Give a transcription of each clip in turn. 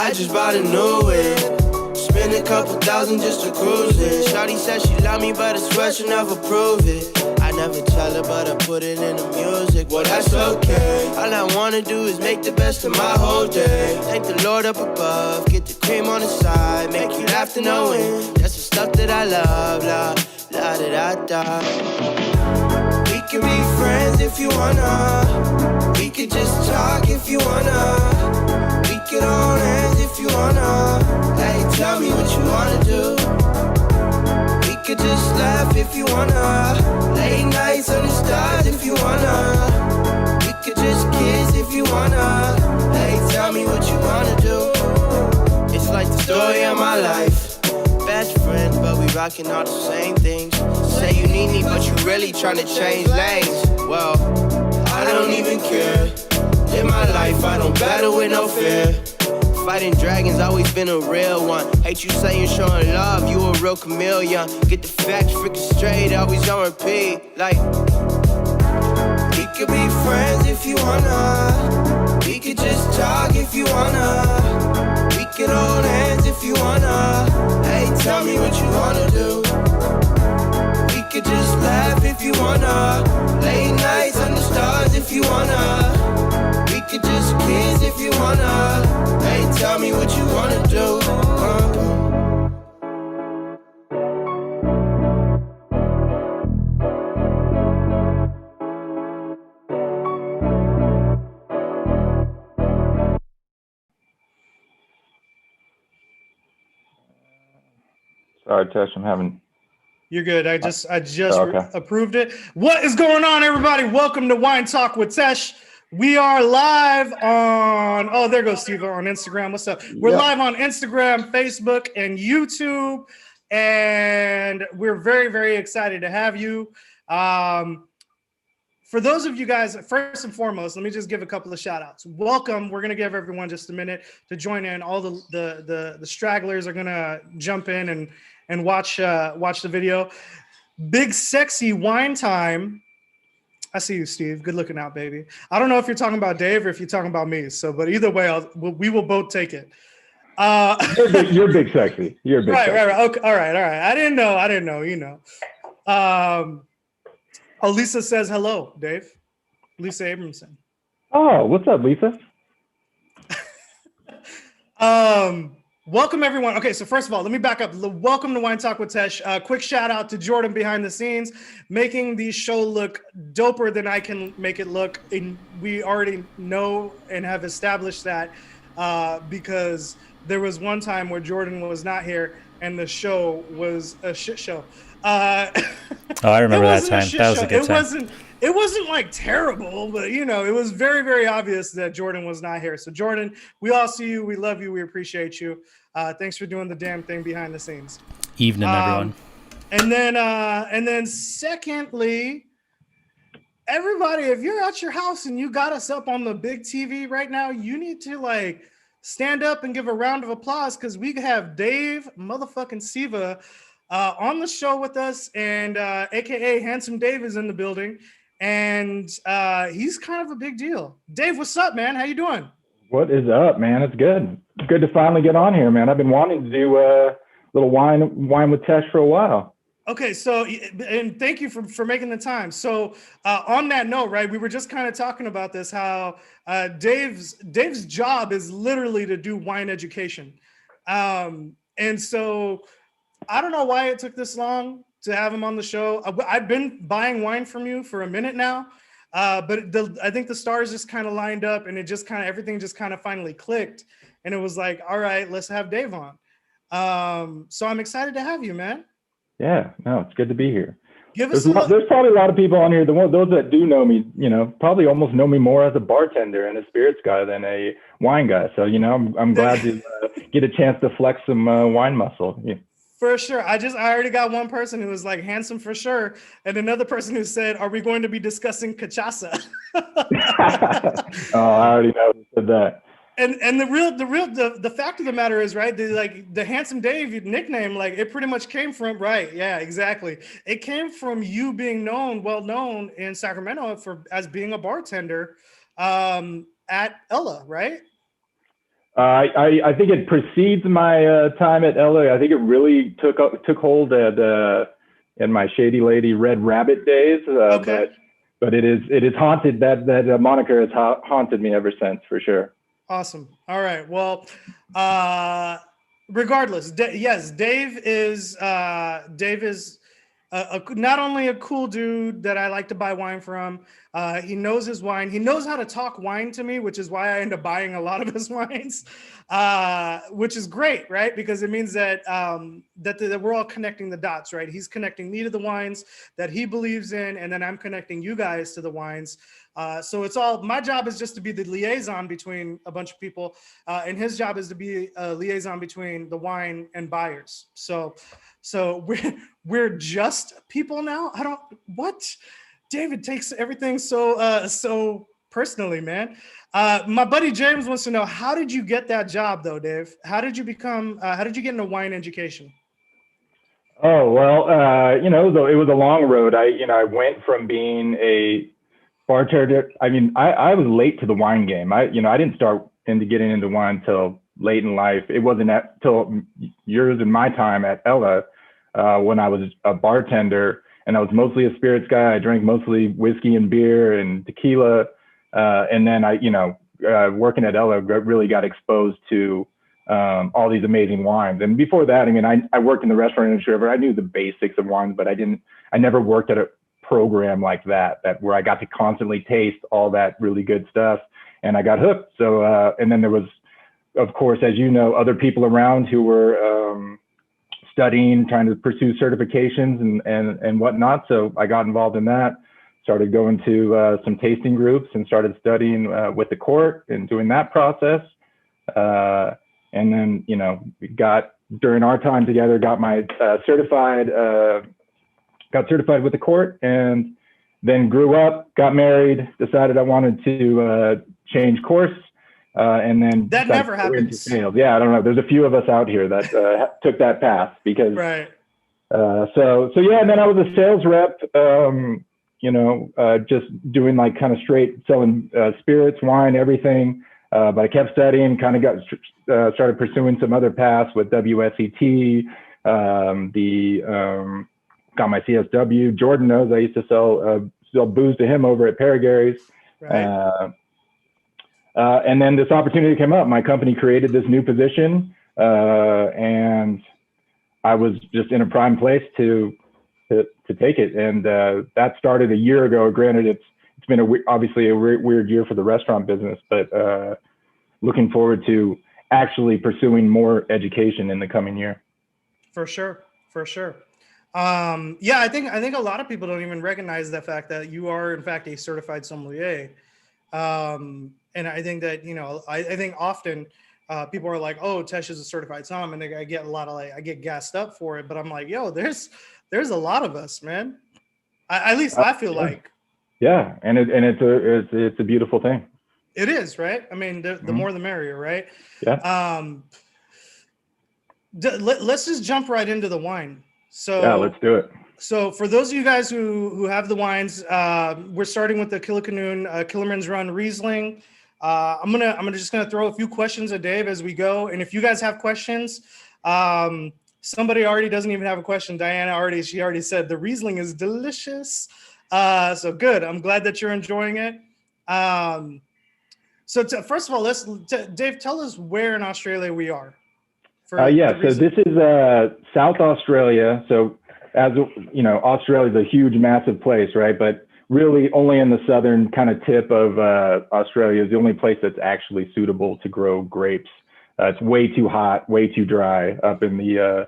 I just bought a new whip. Spend a couple thousand just to cruise it. Shawty said she love me, but I swear she'll never prove it. I never tell her, but I put it in the music. Well, that's okay. All I wanna do is make the best of my whole day. Thank the Lord up above, get the cream on the side, make you laugh to know it. That's the stuff that I love, la da da da. We can be friends if you wanna. We could just talk if you wanna. We could hold hands if you wanna. Hey, tell me what you wanna do. We could just laugh if you wanna. Late nights under stars if you wanna. We could just kiss if you wanna. Hey, tell me what you wanna do. It's like the story of my life. Best friends, but we rocking all the same things. Say you need me, but you really tryna change lanes. Well, I don't even care. In my life, I don't battle with no fear. Fighting dragons, always been a real one. Hate you saying showing love, you a real chameleon. Get the facts freaking straight, always on repeat. Like, we could be friends if you wanna. We could just talk if you wanna. We could hold hands if you wanna. Hey, tell me what you wanna do. We could just laugh if you wanna. Late nights under stars if you wanna. We could just kiss if you wanna. Hey, tell me what you wanna do. Sorry, Tesh, I'm having. You're good. I just approved it. What is going on, everybody? Welcome to Wine Talk with Tesh. We are live on, oh, there goes Steve on Instagram. What's up? We're live on Instagram, Facebook, and YouTube. And we're very, very excited to have you. For those of you guys, first and foremost, let me just give a couple of shout outs. Welcome. We're going to give everyone just a minute to join in. All the stragglers are going to jump in and watch the video. Big Sexy Wine Time. I see you, Steve. Good looking out, baby. I don't know if you're talking about Dave or if you're talking about me. So, but either way, we will both take it. You're big sexy. You're big sexy. Right. Okay. All right. I didn't know. You know. Lisa says hello, Dave. Lisa Abramson. Oh, what's up, Lisa? Welcome, everyone. Okay, so first of all, let me back up. Welcome to Wine Talk with Tesh. Quick shout out to Jordan behind the scenes, making the show look doper than I can make it look. And we already know and have established that because there was one time where Jordan was not here and the show was a shit show. I remember that time. That was a good time. It wasn't like terrible, but you know, it was very, very obvious that Jordan was not here. So Jordan, we all see you. We love you. We appreciate you. Thanks for doing the damn thing behind the scenes. Evening, everyone. And then secondly, everybody, if you're at your house and you got us up on the big TV right now, you need to like stand up and give a round of applause because we have Dave motherfucking Siva on the show with us, and AKA Handsome Dave is in the building, and he's kind of a big deal. Dave, what's up, man? How you doing? What is up, man? It's good. It's good to finally get on here, man. I've been wanting to do a little wine with Tesh for a while. Okay, so, and thank you for making the time. So on that note, right, we were just kind of talking about this, how Dave's job is literally to do wine education. And so I don't know why it took this long to have him on the show. I've been buying wine from you for a minute now, but I think the stars just kind of lined up, and everything just kind of finally clicked, and it was like, all right, let's have Dave on. So I'm excited to have you, man. Yeah, no, it's good to be here. There's probably a lot of people on here. Those that do know me, you know, probably almost know me more as a bartender and a spirits guy than a wine guy. So, you know, I'm glad to get a chance to flex some wine muscle. Yeah. For sure. I already got one person who was like handsome for sure, and another person who said, "Are we going to be discussing cachaça?" Oh, I already know who said that. And the fact of the matter is, right, the Handsome Dave nickname, like it pretty much came from, right, yeah, exactly. It came from you being well known in Sacramento as being a bartender at Ella, right? I think it precedes my time at LA. I think it really took hold in my Shady Lady Red Rabbit days. Okay. But it is haunted. That moniker has haunted me ever since, for sure. Awesome. All right. Well, regardless, yes, Dave is not only a cool dude that I like to buy wine from. He knows his wine. He knows how to talk wine to me, which is why I end up buying a lot of his wines, which is great, right? Because it means that that we're all connecting the dots, right? He's connecting me to the wines that he believes in, and then I'm connecting you guys to the wines. So it's all, my job is just to be the liaison between a bunch of people, and his job is to be a liaison between the wine and buyers. So we're just people now. David takes everything so personally, man. My buddy James wants to know, how did you get that job though, Dave? How did you get into wine education? Oh, well, it was a long road. I went from being a bartender. I mean, I was late to the wine game. I didn't start getting into wine until late in life. It wasn't till yours and my time at Ella, when I was a bartender, and I was mostly a spirits guy. I drank mostly whiskey and beer and tequila. And then working at Ella, really got exposed to all these amazing wines. And before that, I mean, I worked in the restaurant industry, but I knew the basics of wines, but I never worked at a program like that where I got to constantly taste all that really good stuff, and I got hooked. So, and then there was, of course, as you know, other people around who were studying, trying to pursue certifications and whatnot. So I got involved in that, started going to some tasting groups and started studying with the court and doing that process. And then, during our time together, got my certified with the court, and then grew up, got married, decided I wanted to change course. And then that never happens. Yeah, I don't know. There's a few of us out here that took that path because. Right. So yeah, and then I was a sales rep. Just doing like kind of straight selling spirits, wine, everything. But I kept studying. Kind of started pursuing some other paths with WSET. Got my CSW. Jordan knows I used to sell booze to him over at Paragary's. Right. And then this opportunity came up. My company created this new position, and I was just in a prime place to take it. And that started a year ago. Granted, it's been obviously a weird year for the restaurant business, but looking forward to actually pursuing more education in the coming year. For sure. Yeah, I think a lot of people don't even recognize the fact that you are in fact a certified sommelier. And I think that, I think often people are like, oh, Tesh is a certified som, and I get I get gassed up for it, but I'm like, yo, there's a lot of us, man. At least I feel like. Yeah, and it's a beautiful thing. It is, right? I mean, the more the merrier, right? Yeah. Let's just jump right into the wine. So yeah, let's do it. So for those of you guys who have the wines, we're starting with the Killicanoon Killerman's Run Riesling. I'm just gonna throw a few questions at Dave as we go, and if you guys have questions, somebody already doesn't even have a question. Diana she already said the Riesling is delicious. So good. I'm glad that you're enjoying it. First of all, Dave, tell us where in Australia we are. So this is South Australia. So as you know, Australia is a huge, massive place, right? But really only in the southern kind of tip of Australia is the only place that's actually suitable to grow grapes. It's way too hot, way too dry up in the,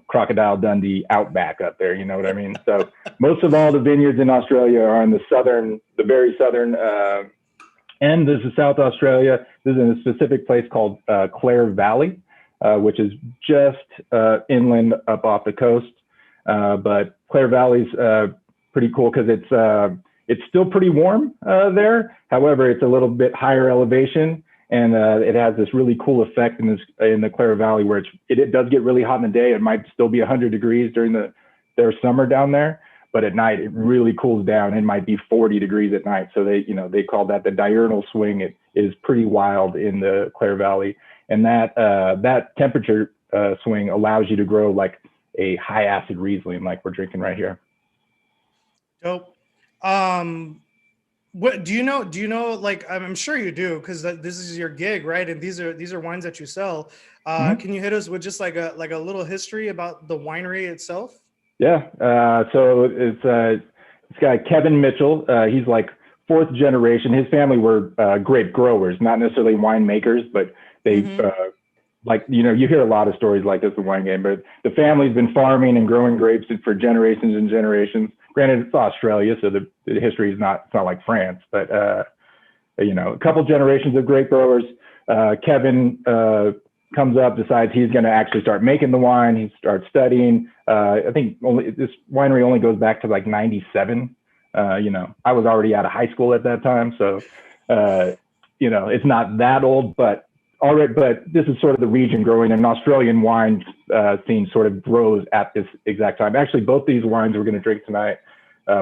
Crocodile Dundee outback up there. You know what I mean? So most of all the vineyards in Australia are on the very southern end. This is South Australia. This is in a specific place called Clare Valley, which is just inland up off the coast. But Clare Valley's pretty cool because it's still pretty warm there. However, it's a little bit higher elevation, and it has this really cool effect in the Clare Valley where it does get really hot in the day. It might still be 100 degrees during their summer down there, but at night it really cools down. It might be 40 degrees at night. So they call that the diurnal swing. It is pretty wild in the Clare Valley. and that temperature swing allows you to grow like a high acid Riesling like we're drinking right here. Dope. What do you know? Like, I'm sure you do, because this is your gig, right? And these are wines that you sell. Can you hit us with just like a little history about the winery itself? Yeah. So it's this guy Kevin Mitchell. He's like fourth generation. His family were grape growers, not necessarily winemakers, but they like, you know, you hear a lot of stories like this in wine game, but the family's been farming and growing grapes for generations and generations. Granted, it's Australia, so the history is not, it's not like France, but, you know, a couple generations of grape growers. Kevin comes up, decides he's going to actually start making the wine. He starts studying. I think this winery only goes back to like 97. You know, I was already out of high school at that time. So, you know, it's not that old, but this is sort of the region growing, and Australian wine scene sort of grows at this exact time. Actually, both these wines we're going to drink tonight,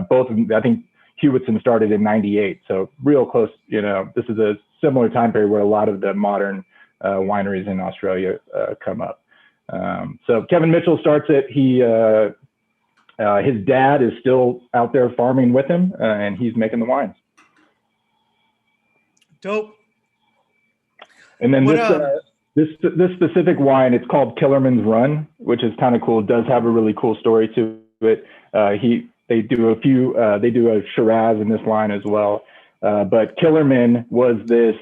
both of them, I think Hewitt started in 98. So real close, you know, this is a similar time period where a lot of the modern wineries in Australia come up. So Kevin Mitchell starts it. His dad is still out there farming with him, and he's making the wines. Dope. And then this specific wine, it's called Killerman's Run, which is kind of cool. It does have a really cool story to it. They do a Shiraz in this line as well. But Killerman was this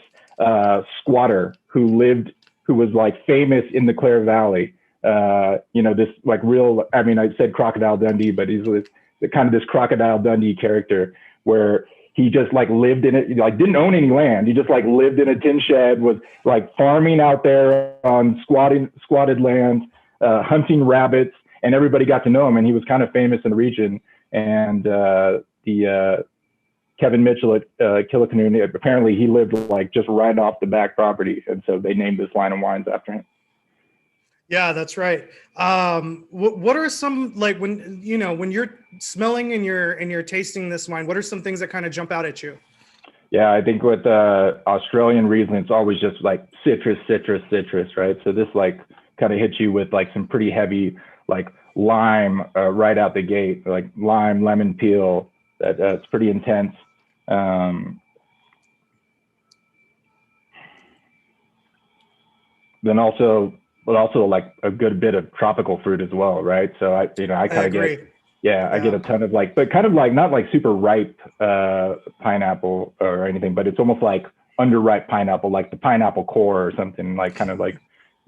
squatter who was like famous in the Clare Valley. You know, this like real, I mean, I said Crocodile Dundee, but he's kind of this Crocodile Dundee character where he just like lived in it, like didn't own any land. He just like lived in a tin shed, was like farming out there on squatted land, hunting rabbits, and everybody got to know him. And he was kind of famous in the region. And Kevin Mitchell at Killicanoon, apparently he lived like just right off the back property. And so they named this line of wines after him. Yeah, that's right. What are some, like, when you're smelling and you're tasting this wine, what are some things that kind of jump out at you? Yeah, I think with Australian Riesling, it's always just like citrus, right? So this like kind of hits you with like some pretty heavy like lime right out the gate, like lime, lemon peel. That's pretty intense. Then also like a good bit of tropical fruit as well, right? So I kind of I get a ton of like, but kind of like not like super ripe pineapple or anything, but it's almost like underripe pineapple, like the pineapple core or something, like kind of like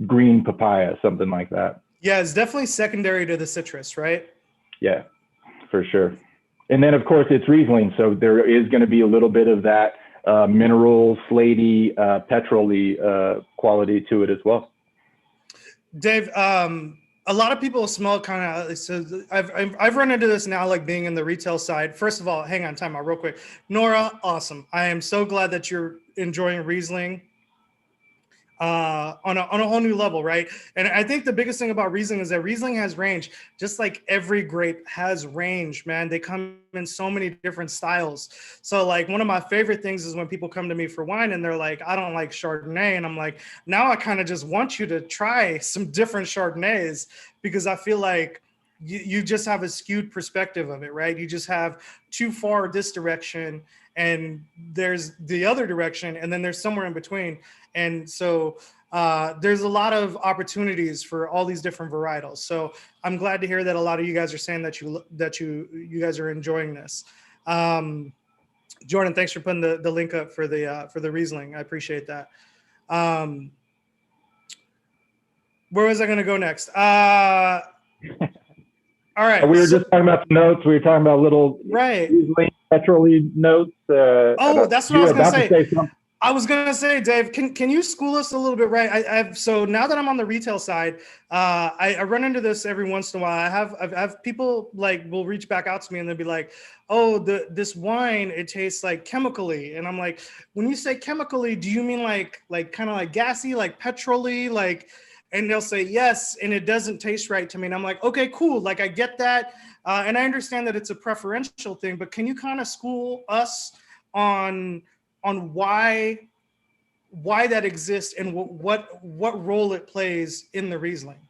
green papaya, something like that. Yeah, it's definitely secondary to the citrus, right? Yeah, for sure. And then of course it's Riesling, so there is going to be a little bit of that mineral, slaty, petrol-y quality to it as well. Dave, a lot of people smell kind of, so I've run into this now, like being in the retail side. First of all, hang on, time out real quick. Nora, awesome. I am so glad that you're enjoying Riesling on a whole new level, right? And I think the biggest thing about Riesling is that Riesling has range, just like every grape has range, man. They come in so many different styles. So like one of my favorite things is when people come to me for wine and they're like, I don't like Chardonnay. And I'm like, now I kind of just want you to try some different Chardonnays, because I feel like you just have a skewed perspective of it, right? You just have too far this direction and there's the other direction, and then there's somewhere in between. And so there's a lot of opportunities for all these different varietals. So I'm glad to hear that a lot of you guys are saying that you guys are enjoying this. Jordan, thanks for putting the link up for the Riesling. I appreciate that. Where was I going to go next? All right. We were just talking about the notes. We were talking about little Riesling petrol-y notes. That's what I was going to say. I was gonna say, Dave, can you school us a little bit, right? So now that I'm on the retail side, I run into this every once in a while. I have people like will reach back out to me and they'll be like, "Oh, this wine, it tastes like chemically," and I'm like, "When you say chemically, do you mean like kind of like gassy, like petrol-y, like?" And they'll say yes, and it doesn't taste right to me. And I'm like, okay, cool. Like I get that, and I understand that it's a preferential thing. But can you kind of school us on why why that exists and what role it plays in the Riesling.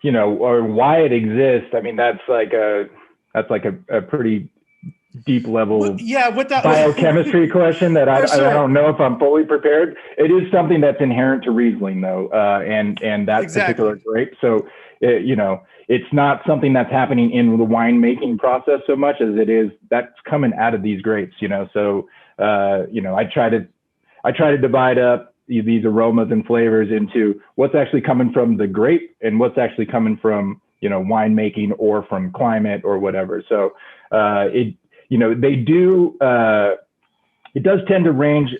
You know, or why it exists. I mean, that's like a pretty deep level with that biochemistry question that I sure. don't know if I'm fully prepared. It is something that's inherent to Riesling though, and that particular grape. So, you know, it's not something that's happening in the winemaking process so much as it is that's coming out of these grapes, you know. So, you know, I try to divide up these aromas and flavors into what's actually coming from the grape and what's actually coming from, you know, winemaking or from climate or whatever. So, you know, they do, it does tend to range,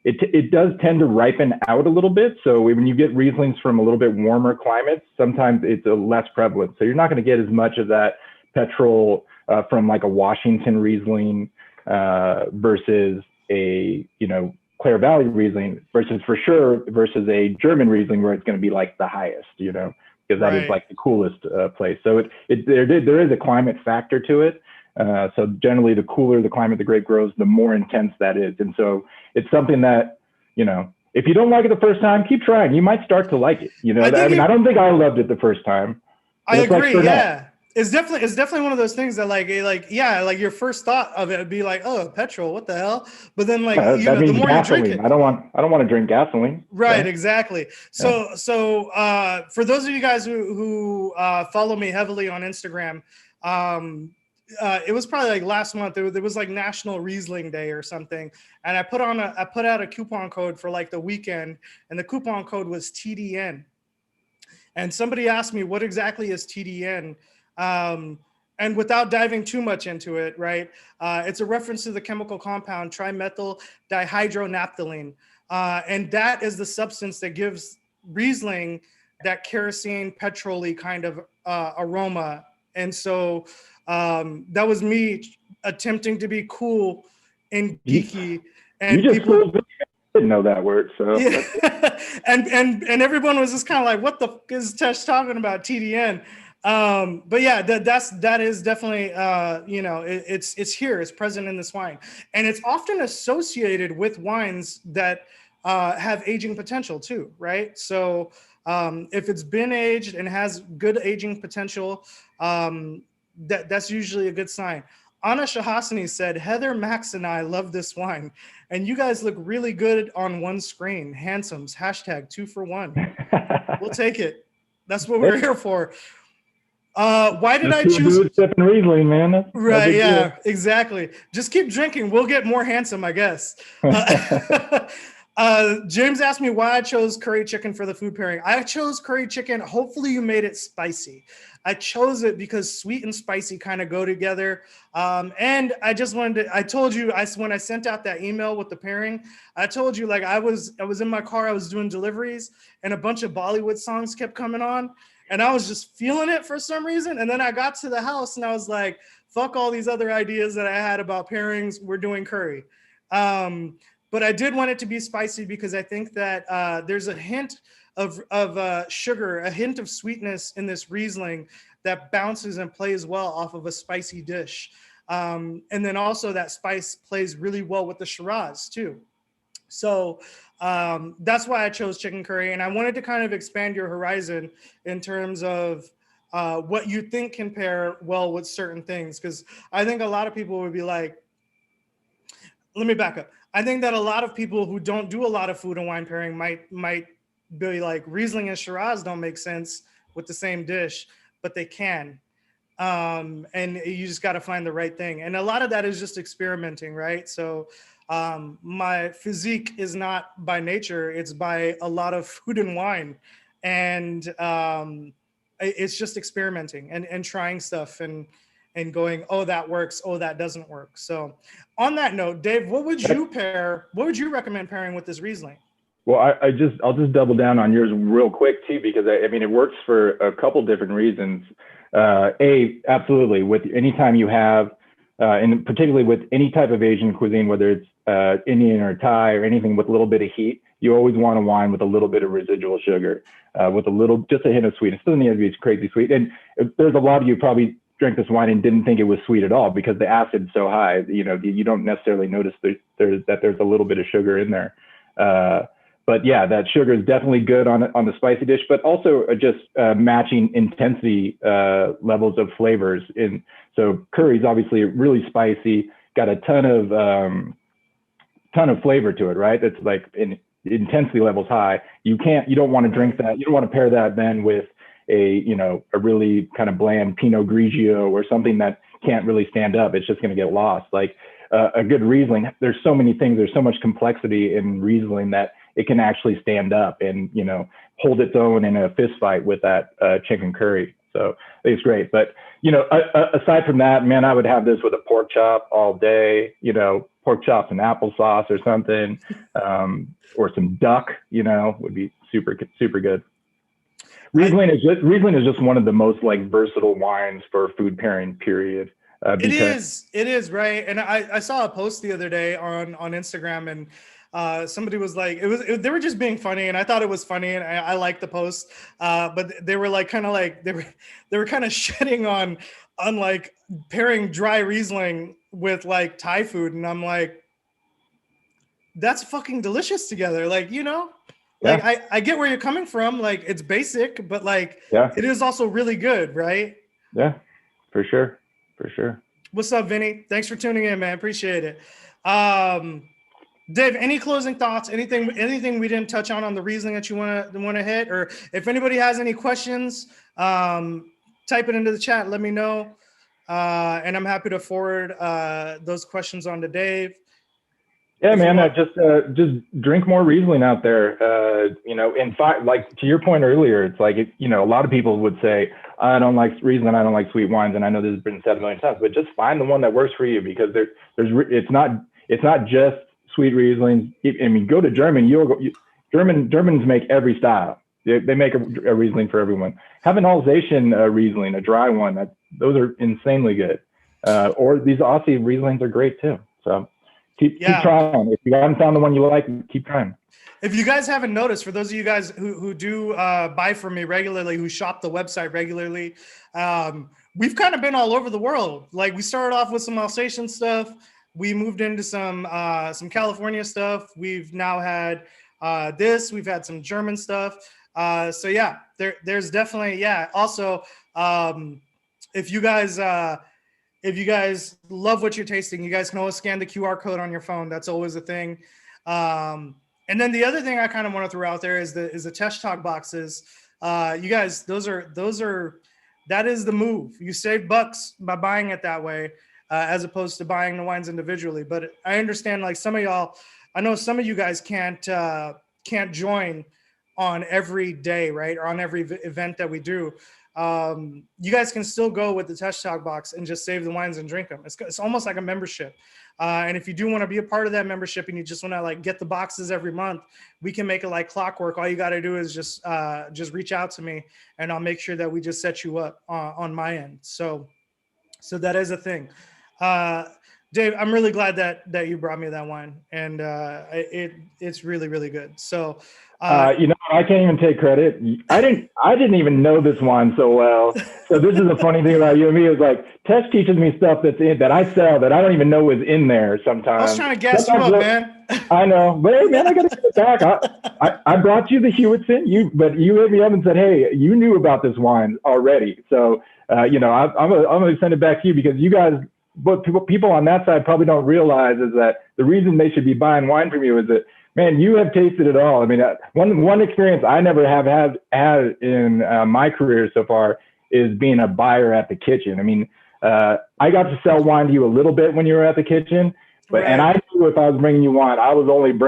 it does tend to ripen out a little bit. So when you get Rieslings from a little bit warmer climates, sometimes it's a less prevalent. So you're not going to get as much of that petrol from like a Washington Riesling versus a, you know, Clare Valley Riesling versus a German Riesling where it's going to be like the highest, you know, because that is like the coolest place. So there is a climate factor to it. So generally the cooler the climate the grape grows, the more intense that is. And so it's something that, you know, if you don't like it the first time, keep trying. You might start to like it. You know, I don't think I loved it the first time. I agree. Like yeah. It's definitely one of those things that like your first thought of it would be like, oh, petrol, what the hell? But then like, you know, the more gasoline. You drink it. I don't want to drink gasoline. Right. So. Exactly. So for those of you guys who follow me heavily on Instagram, it was probably like last month. There was like National Riesling Day or something, and I put out a coupon code for like the weekend, and the coupon code was TDN. And somebody asked me, what exactly is TDN? And without diving too much into it, right? It's a reference to the chemical compound trimethyl dihydronaphthalene, and that is the substance that gives Riesling that kerosene petrol-y kind of aroma. And so that was me attempting to be cool and geeky. And people didn't know that word, so yeah. and everyone was just kind of like, what the f is Tesh talking about, TDN? But yeah, that is definitely you know, it's here, it's present in this wine, and it's often associated with wines that have aging potential too, right? So if it's been aged and has good aging potential, that's usually a good sign. Anna Shahasani said, Heather, Max, and I love this wine, and you guys look really good on one screen. Handsomes, #2 for 1. We'll take it. That's what we're here for. Why did I choose Riesling, man? Right, yeah, exactly. Just keep drinking. We'll get more handsome, I guess. James asked me why I chose curry chicken for the food pairing. I chose curry chicken. Hopefully you made it spicy. I chose it because sweet and spicy kind of go together. And I just wanted to, I told you, when I sent out that email with the pairing, I told you, like, I was in my car, I was doing deliveries, and a bunch of Bollywood songs kept coming on, and I was just feeling it for some reason. And then I got to the house and I was like, fuck all these other ideas that I had about pairings. We're doing curry. But I did want it to be spicy because I think that there's a hint of sugar, a hint of sweetness in this Riesling that bounces and plays well off of a spicy dish. And then also that spice plays really well with the Shiraz too. So that's why I chose chicken curry. And I wanted to kind of expand your horizon in terms of what you think can pair well with certain things. Because I think a lot of people would be like, let me back up. I think that a lot of people who don't do a lot of food and wine pairing might be like, Riesling and Shiraz don't make sense with the same dish, but they can. And you just got to find the right thing. And a lot of that is just experimenting, right? So my physique is not by nature, it's by a lot of food and wine. And it's just experimenting and trying stuff and going, oh, that works, oh, that doesn't work. So on that note, Dave, what would you recommend pairing with this Riesling? Well, I'll just double down on yours real quick too, because I mean, it works for a couple different reasons. Absolutely, with anytime you have, and particularly with any type of Asian cuisine, whether it's Indian or Thai or anything with a little bit of heat, you always want a wine with a little bit of residual sugar, with just a hint of sweetness. It doesn't need to be crazy sweet. And there's a lot of you probably drank this wine and didn't think it was sweet at all because the acid's so high. You know, you don't necessarily notice that there's a little bit of sugar in there. But yeah, that sugar is definitely good on the spicy dish, but also just matching intensity levels of flavors. So curry's obviously really spicy, got a ton of flavor to it, right? It's like intensity levels high. You don't want to drink that. You don't want to pair that then with a really kind of bland Pinot Grigio or something that can't really stand up. It's just going to get lost. Like a good Riesling, there's so many things. There's so much complexity in Riesling that it can actually stand up and, hold its own in a fist fight with that chicken curry. So it's great. But, aside from that, man, I would have this with a pork chop all day, pork chops and applesauce or something, or some duck, would be super, super good. Riesling is just one of the most like versatile wines for food pairing, period. It is, right? And I saw a post the other day on Instagram, and somebody was like, they were just being funny, and I thought it was funny, and I liked the post. But they were like, kind of like they were kind of shitting on like pairing dry Riesling with like Thai food, and I'm like, that's fucking delicious together, like Like yeah. I get where you're coming from. Like it's basic, but like it is also really good, right? Yeah, for sure. What's up, Vinny? Thanks for tuning in, man. Appreciate it. Dave, any closing thoughts? Anything we didn't touch on the Riesling that you want to hit? Or if anybody has any questions, type it into the chat. Let me know, and I'm happy to forward those questions on to Dave. Yeah, man, just drink more Riesling out there. In fact, like to your point earlier, it's like, a lot of people would say, I don't like Riesling, I don't like sweet wines. And I know this has been said a million times, but just find the one that works for you, because it's not just sweet Riesling. I mean, go to Germany, Germans make every style. They make a Riesling for everyone. Have an Alsatian Riesling, a dry one. Those are insanely good. Or these Aussie Rieslings are great too. So keep trying. If you haven't found the one you like, keep trying. If you guys haven't noticed, for those of you guys who do buy from me regularly, who shop the website regularly, we've kind of been all over the world. Like we started off with some Alsatian stuff. We moved into some California stuff. We've now had this. We've had some German stuff. So yeah, there's definitely, Also, if you guys love what you're tasting, you guys can always scan the QR code on your phone. That's always a thing. And then the other thing I kind of want to throw out there is the Tesh Talk boxes. You guys, that is the move. You save bucks by buying it that way, as opposed to buying the wines individually. But I understand, like some of y'all, I know some of you guys can't join on every day, right? Or on every event that we do. You guys can still go with the Tesh Talk box and just save the wines and drink them. It's almost like a membership. And if you do want to be a part of that membership and you just want to like get the boxes every month, we can make it like clockwork. All you got to do is just reach out to me, and I'll make sure that we just set you up on my end. So that is a thing. Dave, I'm really glad that you brought me that wine, and it's really, really good. So, I can't even take credit. I didn't even know this wine so well. So this is the funny thing about you and me, is like Tesh teaches me stuff that I sell that I don't even know is in there sometimes. I was trying to gas you up, man. I know, but hey, man, I got to get it back. I brought you the Hewitt in, but you hit me up and said, hey, you knew about this wine already. So, I'm going to send it back to you, because you guys, what people on that side probably don't realize is that the reason they should be buying wine from you is that, man, you have tasted it all. I mean, one experience I never have had in my career so far is being a buyer at the kitchen. I mean, I got to sell wine to you a little bit when you were at the kitchen, but and I knew if I was bringing you wine, I wasn't going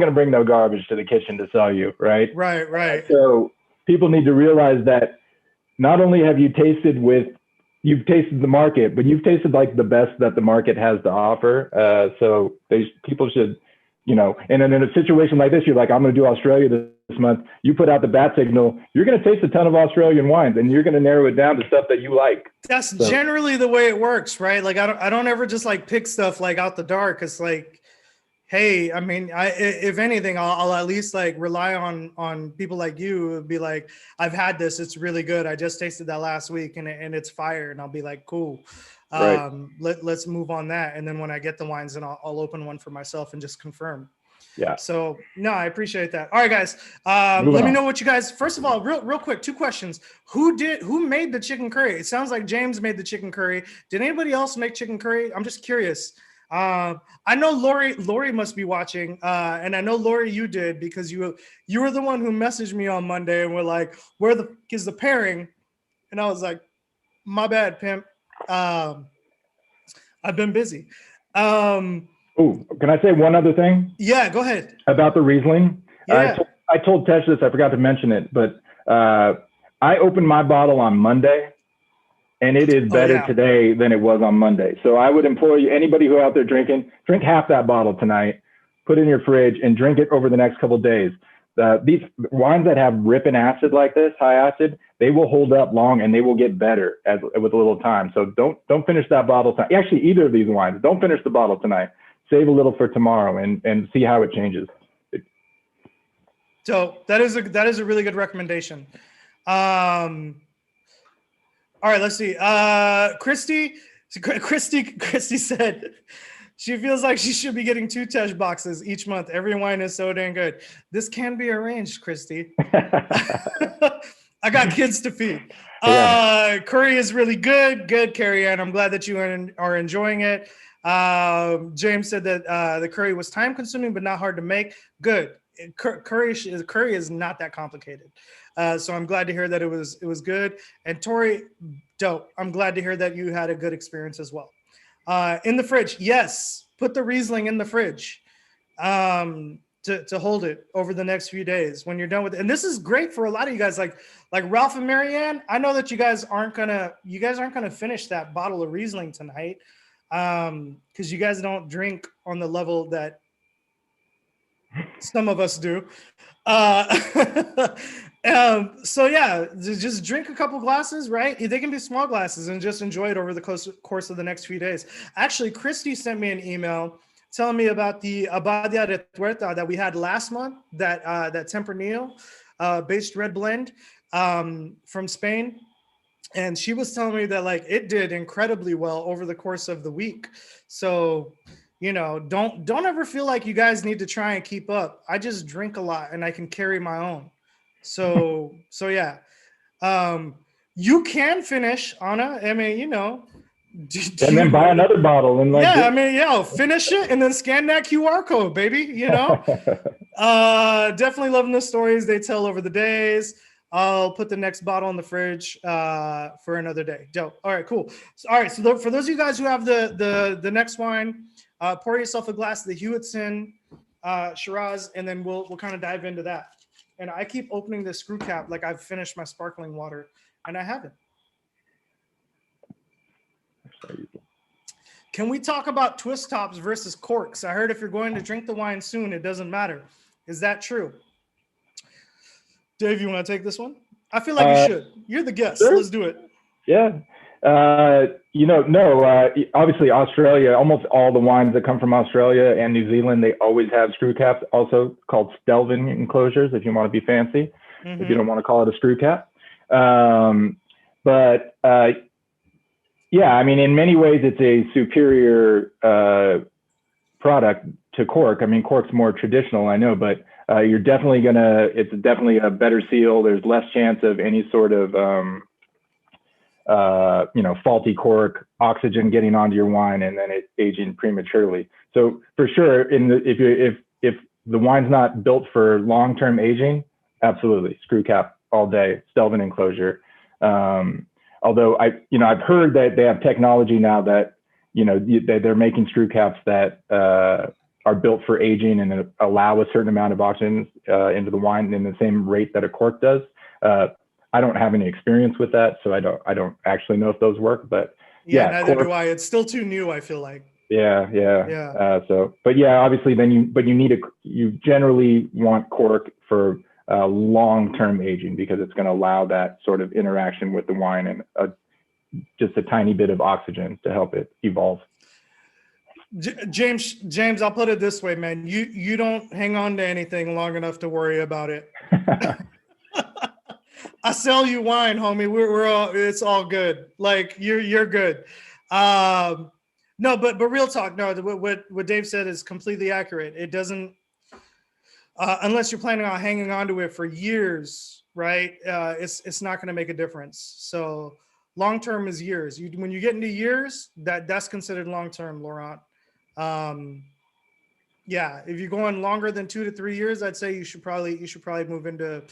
to bring no garbage to the kitchen to sell you, right? Right. So people need to realize that not only have you've tasted the market, but you've tasted like the best that the market has to offer. So people should, and then in a situation like this, you're like, I'm going to do Australia this month. You put out the bat signal, you're going to taste a ton of Australian wines, and you're going to narrow it down to stuff that you like. That's generally the way it works, right? Like I don't ever just like pick stuff like out the dark. It's like, Hey, I mean, if anything, I'll at least like rely on people like you. It'd be like, I've had this, it's really good. I just tasted that last week, and it's fire. And I'll be like, cool. Right. Let's move on that. And then when I get the wines, then I'll open one for myself and just confirm. Yeah. So no, I appreciate that. All right, guys. Let me know what you guys. First of all, real quick, 2 questions. Who made the chicken curry? It sounds like James made the chicken curry. Did anybody else make chicken curry? I'm just curious. I know Lori must be watching, and I know Lori, you did, because you were the one who messaged me on Monday and were like, "Where the is the pairing?" And I was like, "My bad, pimp. I've been busy." Oh, can I say one other thing? Yeah, go ahead. About the Riesling. Yeah. I told Tesh this. I forgot to mention it, but I opened my bottle on Monday. And it is better today than it was on Monday. So I would implore you, anybody who out there drinking, drink half that bottle tonight, put it in your fridge, and drink it over the next couple of days. These wines that have Rippin Acid like this, high acid, they will hold up long and they will get better with a little time. So don't finish that bottle tonight. Actually, either of these wines, don't finish the bottle tonight. Save a little for tomorrow and see how it changes. So that is a really good recommendation. All right, let's see. Christy said she feels like she should be getting 2 Tesh boxes each month. Every wine is so dang good. This can be arranged, Christy. I got kids to feed. Curry is really good. Good, Carrie Ann. I'm glad that you are enjoying it. James said that the curry was time consuming, but not hard to make. Good. Curry is not that complicated. So I'm glad to hear that it was good. And Tori, dope. I'm glad to hear that you had a good experience as well. In the fridge, yes, put the Riesling in the fridge to hold it over the next few days when you're done with it. And this is great for a lot of you guys, like Ralph and Marianne. I know that you guys aren't gonna finish that bottle of Riesling tonight because you guys don't drink on the level that some of us do. So yeah, just drink a couple glasses, right? They can be small glasses, and just enjoy it over the course of the next few days. Actually, Christy sent me an email telling me about the Abadia Retuerta that we had last month, that Tempranillo based red blend from Spain. And she was telling me that like it did incredibly well over the course of the week. So, you know, don't ever feel like you guys need to try and keep up. I just drink a lot and I can carry my own. So yeah. You can finish, Anna. I mean, you know. And then buy another bottle and finish it and then scan that QR code, baby. You know. Definitely loving the stories they tell over the days. I'll put the next bottle in the fridge for another day. Dope. All right, cool. All right, so for those of you guys who have the next wine, pour yourself a glass of the Hewitt Shiraz, and then we'll kind of dive into that. And I keep opening the screw cap like I've finished my sparkling water, and I haven't. Can we talk about twist tops versus corks? I heard if you're going to drink the wine soon, it doesn't matter. Is that true? Dave, you want to take this one? I feel like you should. You're the guest. Sure. Let's do it. Yeah. Obviously Australia, almost all the wines that come from Australia and New Zealand, they always have screw caps, also called Stelvin enclosures, if you want to be fancy, if you don't want to call it a screw cap. Yeah, I mean, in many ways, it's a superior product to cork. I mean, cork's more traditional, I know, but it's definitely a better seal. There's less chance of any sort of, faulty cork, oxygen getting onto your wine and then it aging prematurely. So for sure, if the wine's not built for long-term aging, absolutely, screw cap all day, Stelvin enclosure. Although I've heard that they have technology now that, they're making screw caps that are built for aging and allow a certain amount of oxygen into the wine in the same rate that a cork does. I don't have any experience with that, so I don't actually know if those work. But neither do I. It's still too new, I feel like. Yeah. Obviously, then you generally want cork for long-term aging because it's going to allow that sort of interaction with the wine and just a tiny bit of oxygen to help it evolve. James, I'll put it this way, man. You don't hang on to anything long enough to worry about it. I sell you wine, homie. We're all, it's all good. Like you're good. No, but real talk. No, what Dave said is completely accurate. It doesn't, unless you're planning on hanging on to it for years, right? It's not going to make a difference. So long term is years. When you get into years, that's considered long term, Laurent. Yeah, if you're going longer than 2 to 3 years, I'd say you should probably move into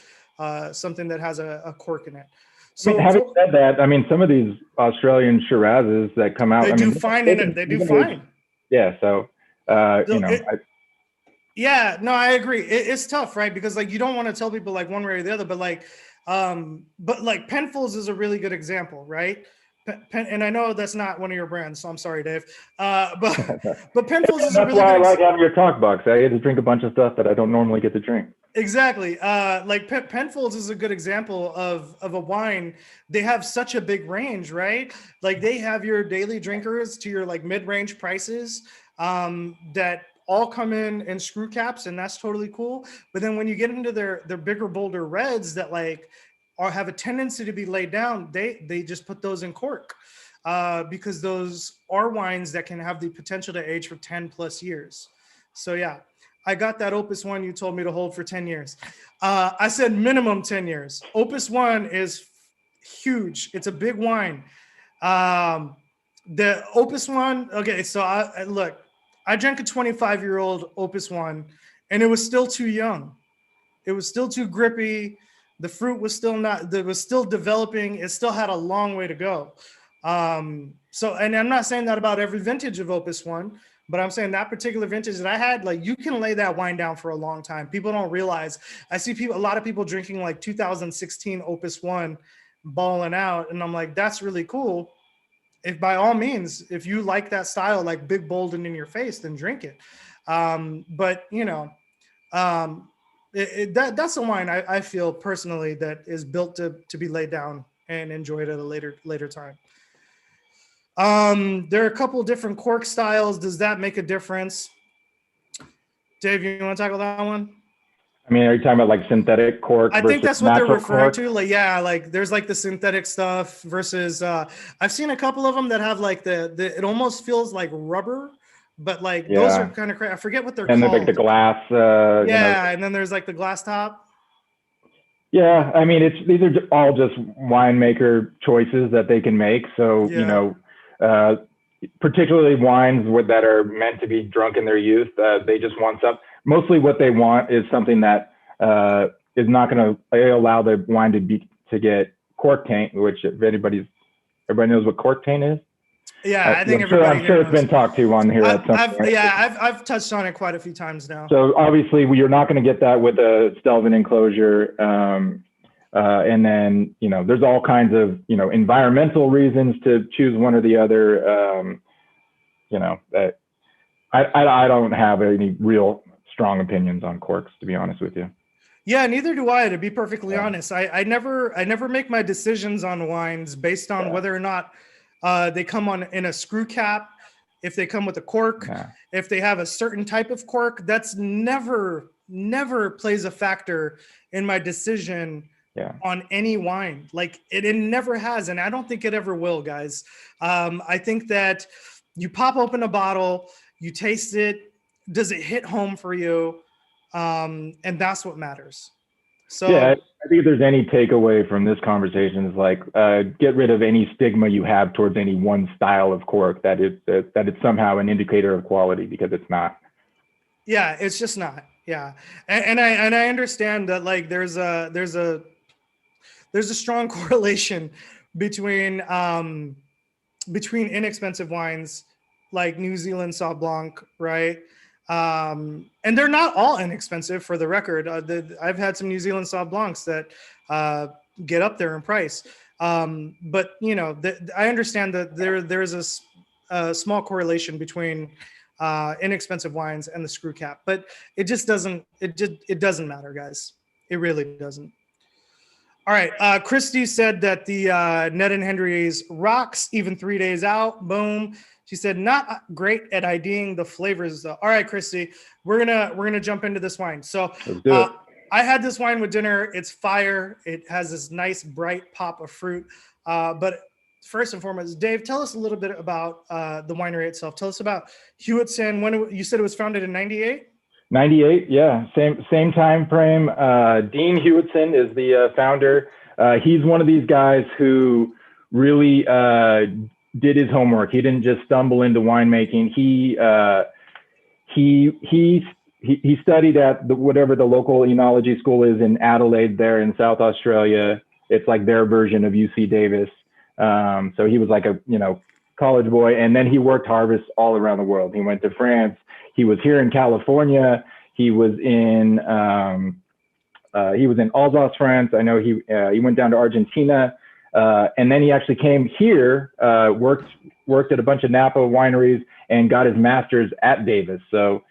something that has a cork in it. So, I mean, having said that, I mean, some of these Australian Shirazes that come out, they do fine in it. They do fine. Yeah. So, you know, yeah, no, I agree. It's tough, right? Because like you don't want to tell people like one way or the other, but like Penfolds is a really good example, right? And I know that's not one of your brands, so I'm sorry, Dave. But Penfolds is a really good. That's why I like example. having your talk box. I get to drink a bunch of stuff that I don't normally get to drink. Exactly. Like Penfolds is a good example of a wine. They have such a big range, right? Like they have your daily drinkers to your like mid-range prices that all come in screw caps, and that's totally cool. But then when you get into their bigger, bolder reds that like have a tendency to be laid down, they just put those in cork because those are wines that can have the potential to age for 10 plus years. So yeah. I got that Opus One you told me to hold for 10 years. I said minimum 10 years. Opus One is huge. It's a big wine. The Opus One, okay, so I drank a 25-year-old Opus One, and it was still too young. It was still too grippy. The fruit was still developing. It still had a long way to go. So, and I'm not saying that about every vintage of Opus One, but I'm saying that particular vintage that I had, like you can lay that wine down for a long time. People don't realize. I see a lot of people drinking like 2016 Opus One, balling out, and I'm like, that's really cool. If by all means, if you like that style, like big, bold, and in your face, then drink it. But you know, that's a wine I feel personally that is built to be laid down and enjoyed at a later time. There are a couple of different cork styles. Does that make a difference? Dave, you want to tackle that one? I mean, are you talking about like synthetic cork? I think that's what they're referring to. Like, yeah, like there's like the synthetic stuff versus I've seen a couple of them that have like it almost feels like rubber, but like those are kind of crazy. I forget what they're called. And like the glass. And then there's like the glass top. Yeah, I mean, these are all just winemaker choices that they can make. So you know. Particularly wines that are meant to be drunk in their youth, they just want something. Mostly what they want is something that is not going to allow the wine to get cork taint, which everybody knows what cork taint is. Yeah, I think I'm sure it's been talked to on here at some point. I've touched on it quite a few times now. So obviously you're not going to get that with a Stelvin enclosure. And then, you know, there's all kinds of, you know, environmental reasons to choose one or the other. You know, I don't have any real strong opinions on corks, to be honest with you. Yeah, neither do I, to be perfectly honest. I never make my decisions on wines based on whether or not they come in a screw cap, if they come with a cork, if they have a certain type of cork. That's never plays a factor in my decision on any wine. Like it never has, and I don't think it ever will, guys. I think that you pop open a bottle, you taste it, does it hit home for you? And that's what matters. So yeah, I think if there's any takeaway from this conversation is like get rid of any stigma you have towards any one style of cork that it's somehow an indicator of quality, because it's not. Yeah, it's just not. Yeah, and I understand that like there's a strong correlation between inexpensive wines like New Zealand Sauv Blanc, right? And they're not all inexpensive, for the record. I've had some New Zealand Sauv Blancs that get up there in price. But you know, I understand that there's a small correlation between inexpensive wines and the screw cap, but it doesn't matter, guys. It really doesn't. All right. Christy said that the Ned and Henry's rocks even 3 days out. Boom. She said, not great at IDing the flavors though. All right, Christy, we're gonna jump into this wine. So I had this wine with dinner. It's fire. It has this nice bright pop of fruit. But first and foremost, Dave, tell us a little bit about the winery itself. Tell us about Hewitson. When you said it was founded in 98? 98, yeah, same time frame. Dean Hewitson is the founder. He's one of these guys who really did his homework. He didn't just stumble into winemaking. He studied at whatever the local enology school is in Adelaide there in South Australia. It's like their version of UC Davis. So he was like a, college boy, and then he worked harvests all around the world. He went to France. He was here in California. He was in Alsace, France. I know he went down to Argentina. And then he actually came here, worked at a bunch of Napa wineries, and got his master's at Davis. So,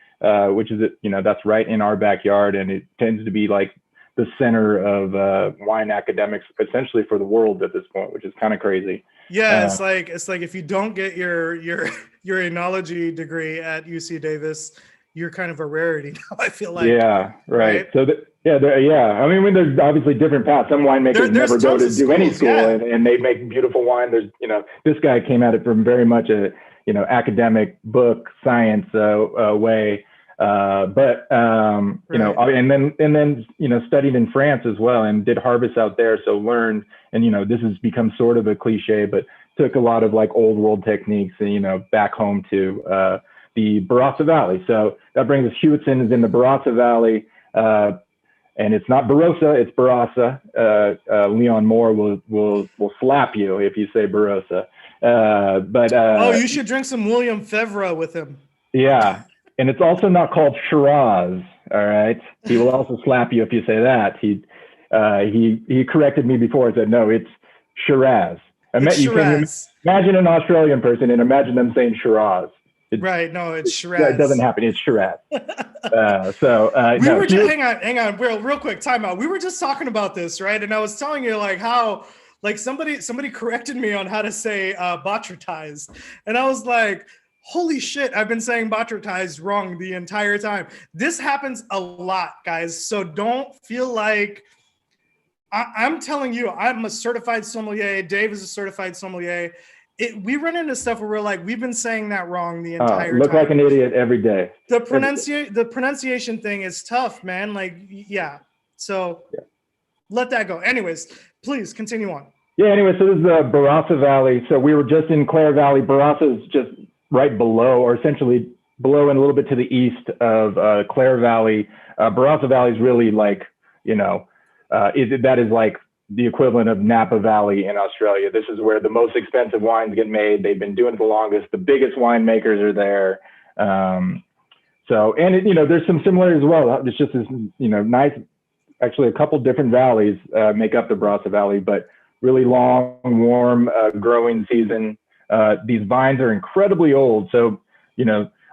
which is, that's right in our backyard, and it tends to be like the center of wine academics, essentially for the world at this point, which is kind of crazy. Yeah, it's like if you don't get your enology degree at UC Davis, you're kind of a rarity now, I feel like. Yeah, right. So I mean, there's obviously different paths. Some winemakers never go to do any school, and they make beautiful wine. There's, this guy came at it from very much a, academic book science way. And then, studied in France as well and did harvests out there. So learned, and, this has become sort of a cliche, but took a lot of like old world techniques, back home to the Barraza Valley. So that brings us, Hewitson is in the Barraza Valley. And it's not Barossa, it's Barraza. Leon Moore will slap you if you say Barossa. You should drink some William Fevre with him. Yeah. And it's also not called Shiraz. All right. He will also slap you if you say that. He corrected me before. I said, no, it's Shiraz. You can imagine an Australian person and imagine them saying Shiraz. No, it's Shiraz. It doesn't happen. It's Shiraz. Hang on, real quick, time out. We were just talking about this, right? And I was telling you like how, like somebody corrected me on how to say botrytized, and I was like, holy shit, I've been saying botrytized wrong the entire time. This happens a lot, guys. So don't feel like I'm telling you, I'm a certified sommelier. Dave is a certified sommelier. We run into stuff where we're like, we've been saying that wrong the entire time. Look like an idiot every day. The pronunciation thing is tough, man. Like, yeah. So let that go. Anyways, please continue on. Yeah, anyway, so this is the Barraza Valley. So we were just in Clare Valley. Barraza is just right below, or essentially below and a little bit to the east of Clare Valley. Barraza Valley is really like, that is like the equivalent of Napa Valley in Australia. This is where the most expensive wines get made. They've been doing it the longest. The biggest winemakers are there. There's some similarities as well. It's just this, nice, actually a couple different valleys make up the Barraza Valley, but really long, warm growing season. These vines are incredibly old. So,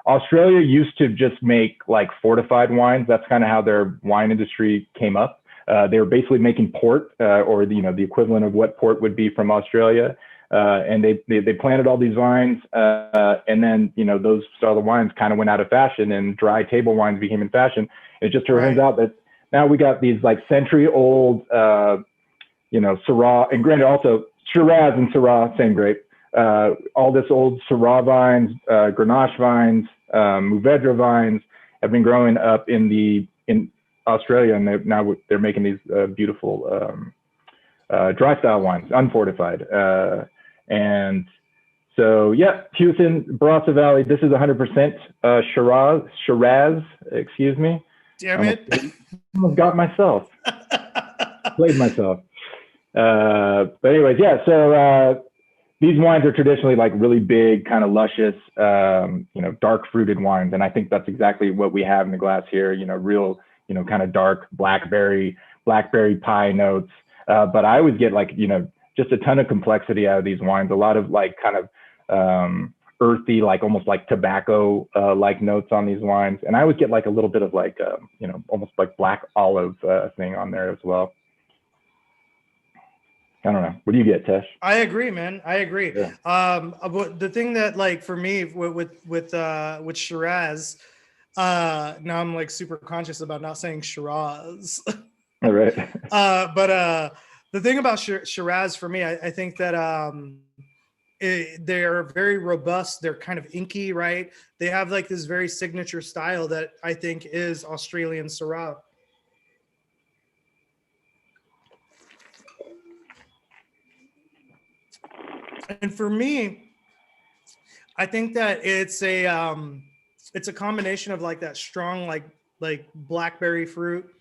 Australia used to just make like fortified wines. That's kind of how their wine industry came up. They were basically making port, or the equivalent of what port would be from Australia. And they planted all these vines, and then those style of wines kind of went out of fashion, and dry table wines became in fashion. It just turns out that now we got these like century-old, Syrah, and granted also Shiraz and Syrah, same grape. All this old Syrah vines, Grenache vines, Mourvedre vines have been growing up in Australia, and they're making these beautiful dry style wines, unfortified. And so, Hewitson, Barraza Valley. This is 100% Shiraz. Excuse me. Damn it! Almost got myself. Played myself. But anyways, So these wines are traditionally like really big, kind of luscious, dark fruited wines, and I think that's exactly what we have in the glass here. Real. Kind of dark blackberry pie notes. But I always get like, just a ton of complexity out of these wines. A lot of like kind of earthy, like almost like tobacco like notes on these wines. And I always get like a little bit of like, almost like black olive thing on there as well. I don't know. What do you get, Tesh? I agree, man. I agree. Yeah. But the thing that, like, for me with Shiraz, now I'm like super conscious about not saying Shiraz. All right. But the thing about Shiraz for me, I think that they're very robust. They're kind of inky, right? They have like this very signature style that I think is Australian Syrah. And for me, I think that it's a combination of like that strong like blackberry fruit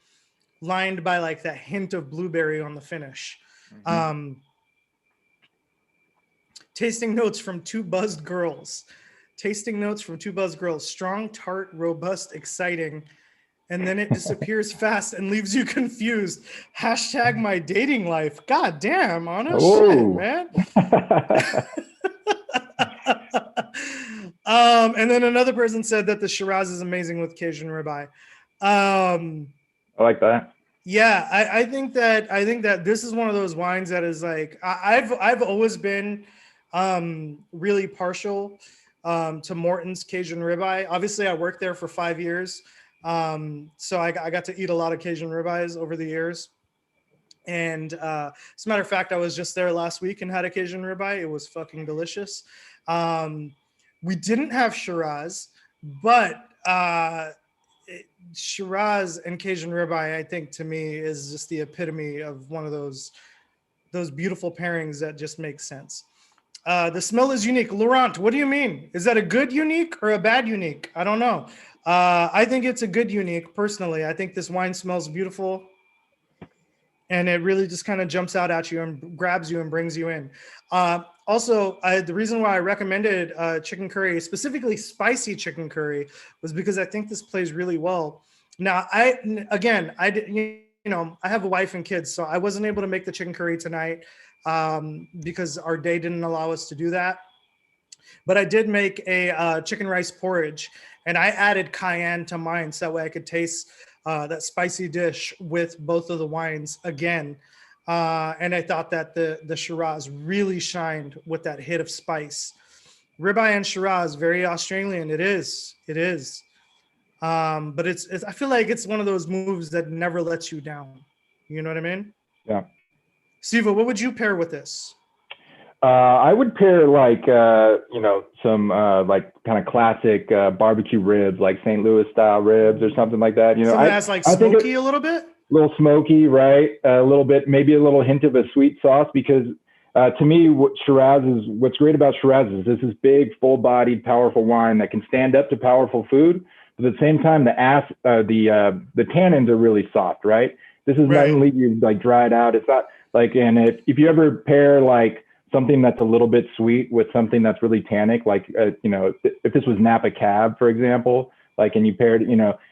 lined by like that hint of blueberry on the finish. Mm-hmm. Tasting notes from two buzzed girls. Strong, tart, robust, exciting. And then it disappears fast and leaves you confused. # my dating life. God damn, honest shit, man. And then another person said that the Shiraz is amazing with Cajun ribeye. I like that. Yeah, I think that this is one of those wines that is like, I've always been really partial to Morton's Cajun ribeye. Obviously, I worked there for 5 years. So I got to eat a lot of Cajun ribeyes over the years. And as a matter of fact, I was just there last week and had a Cajun ribeye. It was fucking delicious. We didn't have Shiraz, but Shiraz and Cajun ribeye, I think, to me, is just the epitome of one of those beautiful pairings that just make sense. The smell is unique. Laurent, what do you mean? Is that a good unique or a bad unique? I don't know. I think it's a good unique, personally. I think this wine smells beautiful, and it really just kind of jumps out at you and grabs you and brings you in. Also, the reason why I recommended chicken curry, specifically spicy chicken curry, was because I think this plays really well. Now, I have a wife and kids, so I wasn't able to make the chicken curry tonight because our day didn't allow us to do that. But I did make a chicken rice porridge, and I added cayenne to mine so that way I could taste that spicy dish with both of the wines again. And I thought that the Shiraz really shined with that hit of spice. Ribeye and Shiraz, very Australian. It is. But it's I feel like it's one of those moves that never lets you down. You know what I mean? Yeah. Siva, what would you pair with this? I would pair like some like kind of classic barbecue ribs, like St. Louis style ribs or something like that. Something that's like smoky a little bit. A little smoky, right? A little bit, maybe a little hint of a sweet sauce, because to me, what's great about Shiraz is this is big, full-bodied, powerful wine that can stand up to powerful food. But at the same time, the tannins are really soft, right? This is not only you like dried out. It's not like, and if you ever pair like something that's a little bit sweet with something that's really tannic, like if this was Napa Cab, for example, like, and you paired,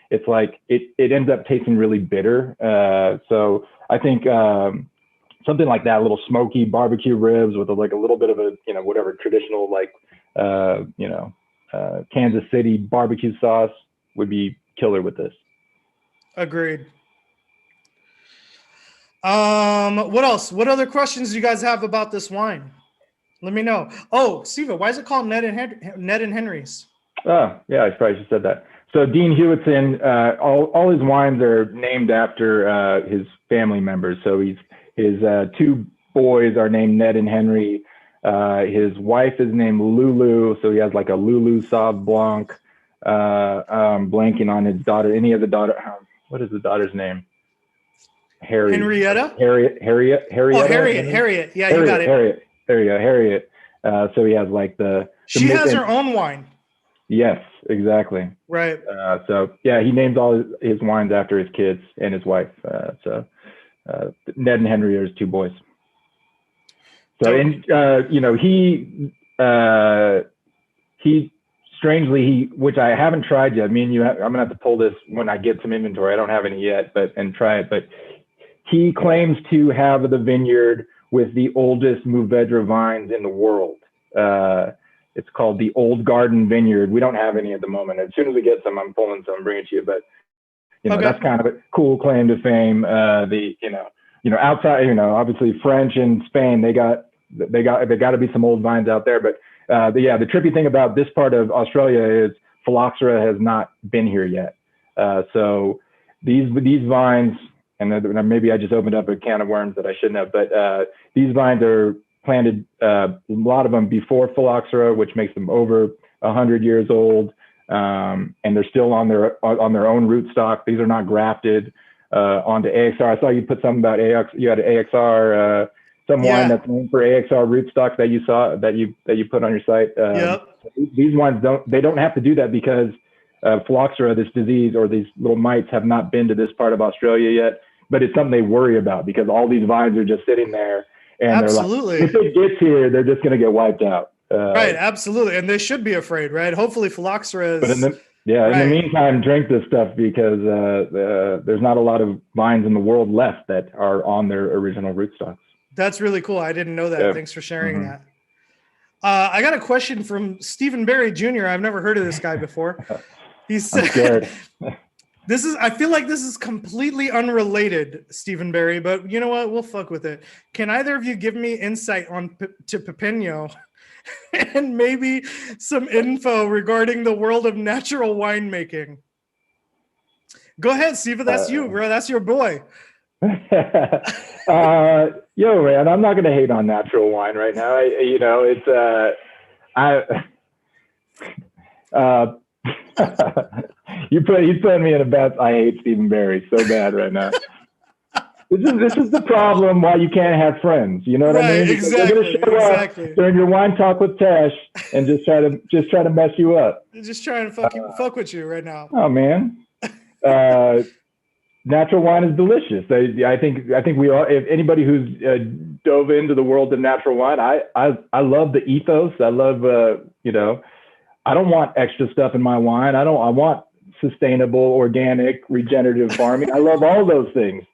it's like it ends up tasting really bitter. So I think something like that, a little smoky barbecue ribs with a little bit of a whatever traditional Kansas City barbecue sauce would be killer with this. Agreed. What else? What other questions do you guys have about this wine? Let me know. Oh, Siva, why is it called Ned and Henry's? Oh, yeah, I probably should have said that. So Dean Hewitt's all his wines are named after his family members. So his two boys are named Ned and Henry. His wife is named Lulu, so he has like a Lulu Sauv Blanc. Blanking on his daughter. Any of the daughter? What is the daughter's name? Henrietta. Harriet. Oh, Harriet. Yeah, you got it. Harriet. There you go, Harriet. So he has like she has her own wine. Yes, exactly. Right. So yeah, he names all his wines after his kids and his wife. So Ned and Henry are his two boys. So and he strangely, which I haven't tried yet. Me and you, I'm gonna have to pull this when I get some inventory. I don't have any yet, and try it. But he claims to have the vineyard with the oldest Mourvedre vines in the world. It's called the Old Garden Vineyard. We don't have any at the moment. As soon as we get some, I'm pulling some, bringing it to you. But that's kind of a cool claim to fame. outside, obviously French and Spain, they got to be some old vines out there. But the trippy thing about this part of Australia is phylloxera has not been here yet. So these vines, and maybe I just opened up a can of worms that I shouldn't have, but these vines are planted, a lot of them before phylloxera, which makes them over 100 years old. And they're still on their own rootstock. These are not grafted onto AXR. I saw you put something about you had an AXR, some wine that's known for AXR rootstock that you put on your site. Yep. These wines don't have to do that because phylloxera, this disease, or these little mites have not been to this part of Australia yet. But it's something they worry about because all these vines are just sitting there, and absolutely, they're like, if it gets here, they're just going to get wiped out. Right, absolutely, and they should be afraid, right? Hopefully, phylloxera is. But in the meantime, drink this stuff because there's not a lot of vines in the world left that are on their original rootstocks. That's really cool. I didn't know that. Yeah. Thanks for sharing that. I got a question from Stephen Barry Jr. I've never heard of this guy before. He said, I feel like this is completely unrelated, Stephen Barry, but you know what? We'll fuck with it. Can either of you give me insight to Pepino and maybe some info regarding the world of natural winemaking? Go ahead, Stephen. That's you, bro. That's your boy. Yo, man, I'm not going to hate on natural wine right now. He's putting me in a bad. I hate Stephen Barry so bad right now. This is the problem why you can't have friends. You know what I mean? Exactly. During your wine talk with Tesh and just try to mess you up. Just trying to fuck with you right now. Oh man. Natural wine is delicious. I think we all, if anybody who's dove into the world of natural wine, I love the ethos. I love I don't want extra stuff in my wine. I want sustainable, organic, regenerative farming. I love all those things.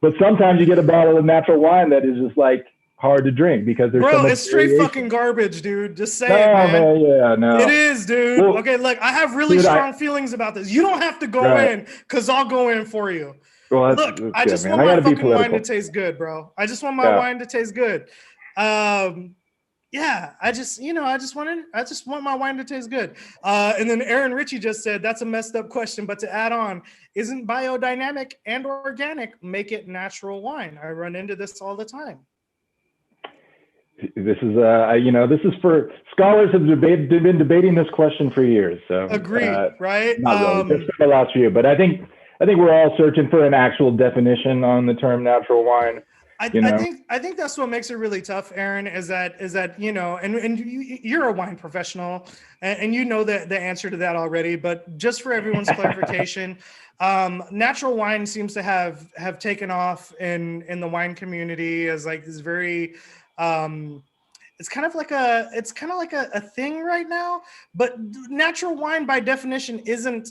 But sometimes you get a bottle of natural wine that is just like hard to drink because there's so much it's straight fucking garbage, dude. Just say it, man. Yeah, no. It is, dude. Well, okay, look, I have really strong feelings about this. You don't have to go in because I'll go in for you. Well, look, I just want my fucking wine to taste good, bro. I just want my wine to taste good. I just want my wine to taste good. And then Aaron Ritchie just said, that's a messed up question, but to add on, isn't biodynamic and organic make it natural wine? I run into this all the time. This is this is for scholars have been debating this question for years. So agreed, right? Not really, just for the last few, but I think we're all searching for an actual definition on the term natural wine. I think that's what makes it really tough, Aaron, is that and you're a wine professional and you know the answer to that already, but just for everyone's clarification, natural wine seems to have taken off in the wine community as like this very it's kind of like a thing right now, but natural wine by definition isn't.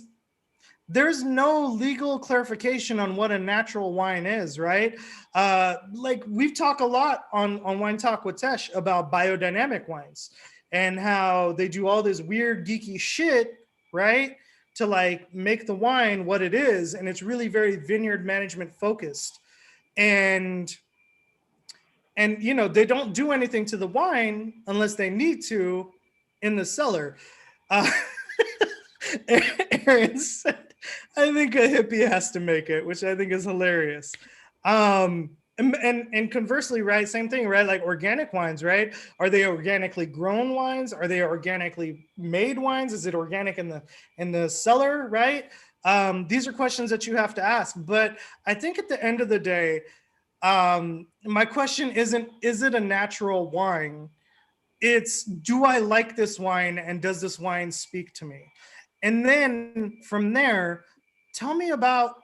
There's no legal clarification on what a natural wine is, right? Like we've talked a lot on Wine Talk with Tesh about biodynamic wines and how they do all this weird geeky shit, right? To like make the wine what it is. And it's really very vineyard management focused. And they don't do anything to the wine unless they need to in the cellar. Aaron said, I think a hippie has to make it, which I think is hilarious. And conversely, right? Same thing, right? Like organic wines, right? Are they organically grown wines? Are they organically made wines? Is it organic in the cellar, right? These are questions that you have to ask. But I think at the end of the day, my question isn't, is it a natural wine? It's, do I like this wine and does this wine speak to me? And then from there, tell me about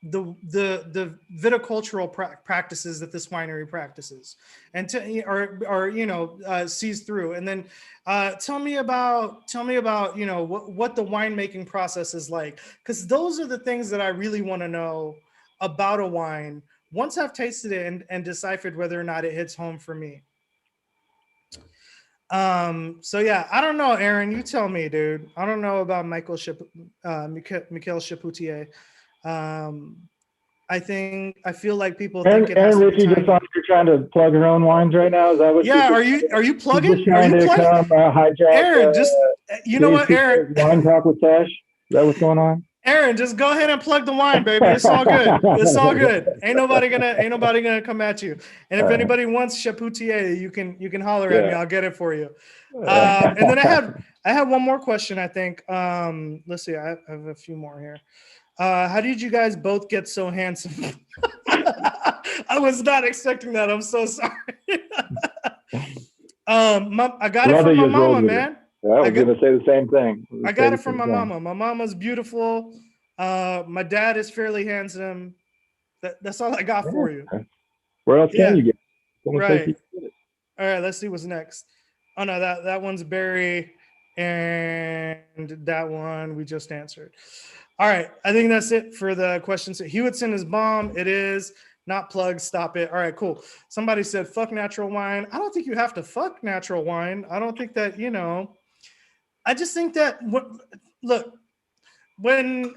the viticultural practices that this winery practices and sees through. And then tell me about what the winemaking process is like, because those are the things that I really want to know about a wine once I've tasted it and deciphered whether or not it hits home for me. So yeah, I don't know, Aaron, you tell me, dude. I don't know about Michael Chapoutier. I feel like people Aaron, think it has to be Ritchie just tiny. on here trying to plug her own wines right now. Is that what? Yeah, are you plugging? Just trying to come hijack. Aaron, just you know what, Aaron? Wine talk with Tesh. Is that what's going on? Aaron, just go ahead and plug the wine, baby. It's all good. It's all good. Ain't nobody gonna come at you. And if anybody wants Chapoutier, you can holler at me. I'll get it for you. And then I had one more question. I think. Let's see. I have a few more here. How did you guys both get so handsome? I was not expecting that. I'm so sorry. I got it from my mama, man. Yeah, I was going to say the same thing. I got it from my mama. My mama's beautiful. My dad is fairly handsome. That's all I got for you. Where else can you get? Right. All right, let's see what's next. Oh, no, that one's Barry. And that one we just answered. All right, I think that's it for the questions. Hewitt's in his bomb. It is. Not plugged. Stop it. All right, cool. Somebody said, fuck natural wine. I don't think you have to fuck natural wine. I don't think that, I just think that, look, when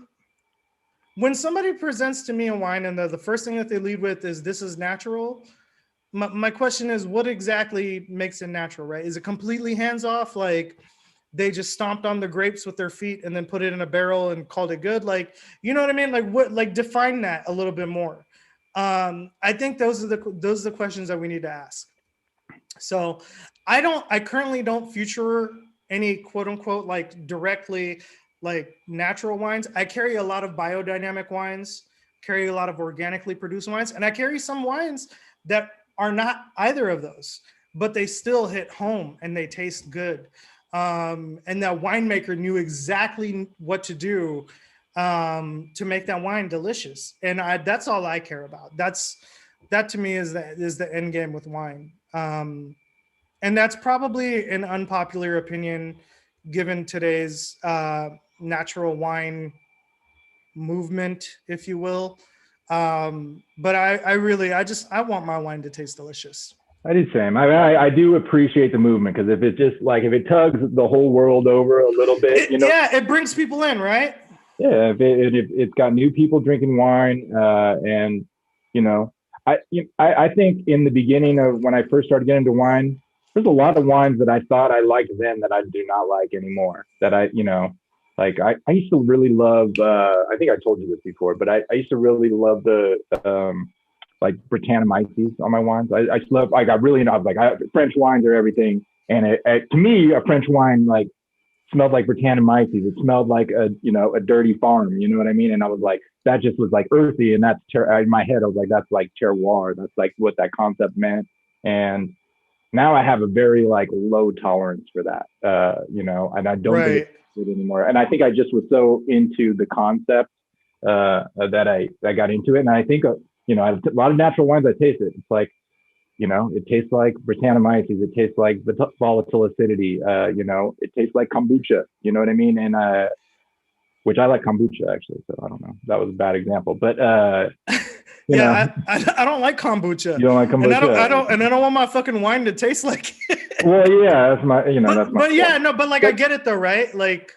somebody presents to me a wine and the first thing that they lead with is this is natural, my question is, what exactly makes it natural, right? Is it completely hands-off? Like they just stomped on the grapes with their feet and then put it in a barrel and called it good? Like, you know what I mean? Like what, like define that a little bit more. I think those are the questions that we need to ask. So I currently don't feature any quote unquote, like directly like natural wines. I carry a lot of biodynamic wines, carry a lot of organically produced wines, and I carry some wines that are not either of those, but they still hit home and they taste good. And that winemaker knew exactly what to do to make that wine delicious. And that's all I care about. That to me is the end game with wine. And that's probably an unpopular opinion given today's natural wine movement, if you will. But I want my wine to taste delicious. I do same. I do appreciate the movement, because if it tugs the whole world over a little bit, it brings people in, right? Yeah, it's got new people drinking wine, and I think in the beginning of when I first started getting into wine, there's a lot of wines that I thought I liked then that I do not like anymore. That I used to really love. I think I told you this before, but I used to really love the like Brettanomyces on my wines. I just love. I got really into. I was like, French wines are everything, and to me, a French wine like smelled like Brettanomyces. It smelled like a dirty farm. You know what I mean? And I was like, that just was like earthy, and that's in my head. I was like, that's like terroir. That's like what that concept meant. And now I have a very like low tolerance for that. And I don't do it anymore. And I think I just was so into the concept that I got into it. And I think a lot of natural wines I taste it. It's like, it tastes like Brettanomyces. It tastes like volatile acidity. It tastes like kombucha. You know what I mean? And which I like kombucha actually. So I don't know. That was a bad example, but I don't like kombucha. You don't like kombucha? And I don't want my fucking wine to taste like it. Well, yeah, that's my. That's my. But yeah, no, but like I get it though, right? Like.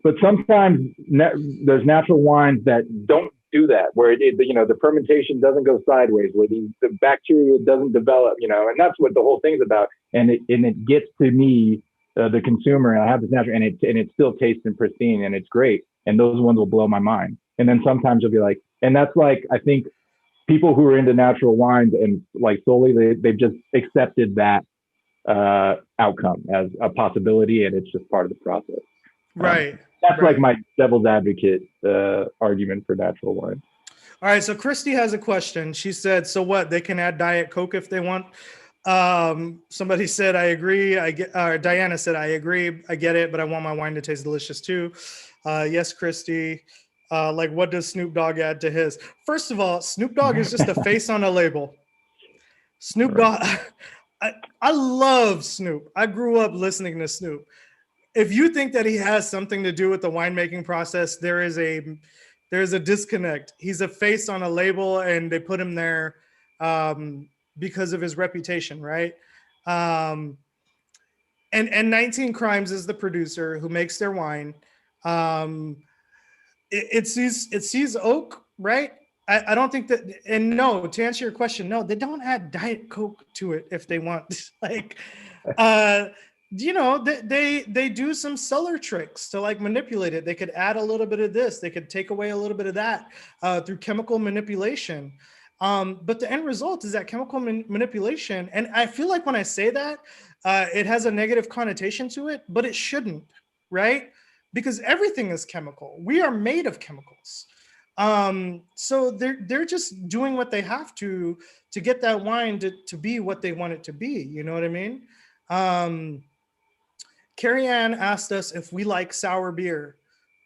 But sometimes there's natural wines that don't do that, where the fermentation doesn't go sideways, where the bacteria doesn't develop, and that's what the whole thing's about. And it gets to me, the consumer, and I have this natural, and it still tastes and pristine, and it's great. And those ones will blow my mind. And then sometimes you'll be like, and that's like, I think people who are into natural wines and like solely, they've just accepted that outcome as a possibility, and it's just part of the process. Right. That's like my devil's advocate argument for natural wine. All right. So Christy has a question. She said, so what? They can add Diet Coke if they want. Somebody said, I agree. Diana said, I agree. I get it, but I want my wine to taste delicious too. Yes, Christy. Like, what does Snoop Dogg add to his? First of all, Snoop Dogg is just a face on a label. Snoop Dogg. I love Snoop. I grew up listening to Snoop. If you think that he has something to do with the winemaking process, there is a disconnect. He's a face on a label, and they put him there because of his reputation, right? And 19 Crimes is the producer who makes their wine. It sees oak, right? I don't think that, and no, to answer your question, no, they don't add Diet Coke to it if they want. Like, you know, they do some cellar tricks to like manipulate it. They could add a little bit of this, they could take away a little bit of that through chemical manipulation. But the end result is that chemical manipulation, and I feel like when I say that, it has a negative connotation to it, but it shouldn't, right? Because everything is chemical. We are made of chemicals. So they're just doing what they have to get that wine to be what they want it to be. You know what I mean? Carrie Ann asked us if we like sour beer.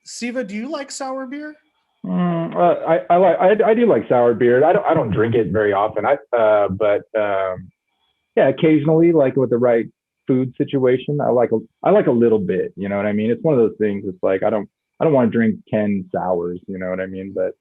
Siva, do you like sour beer? I do like sour beer. I don't drink it very often. But yeah, occasionally, like with the right food situation, I like a little bit. You know what I mean? It's one of those things. It's like I don't want to drink 10 sours. You know what I mean? But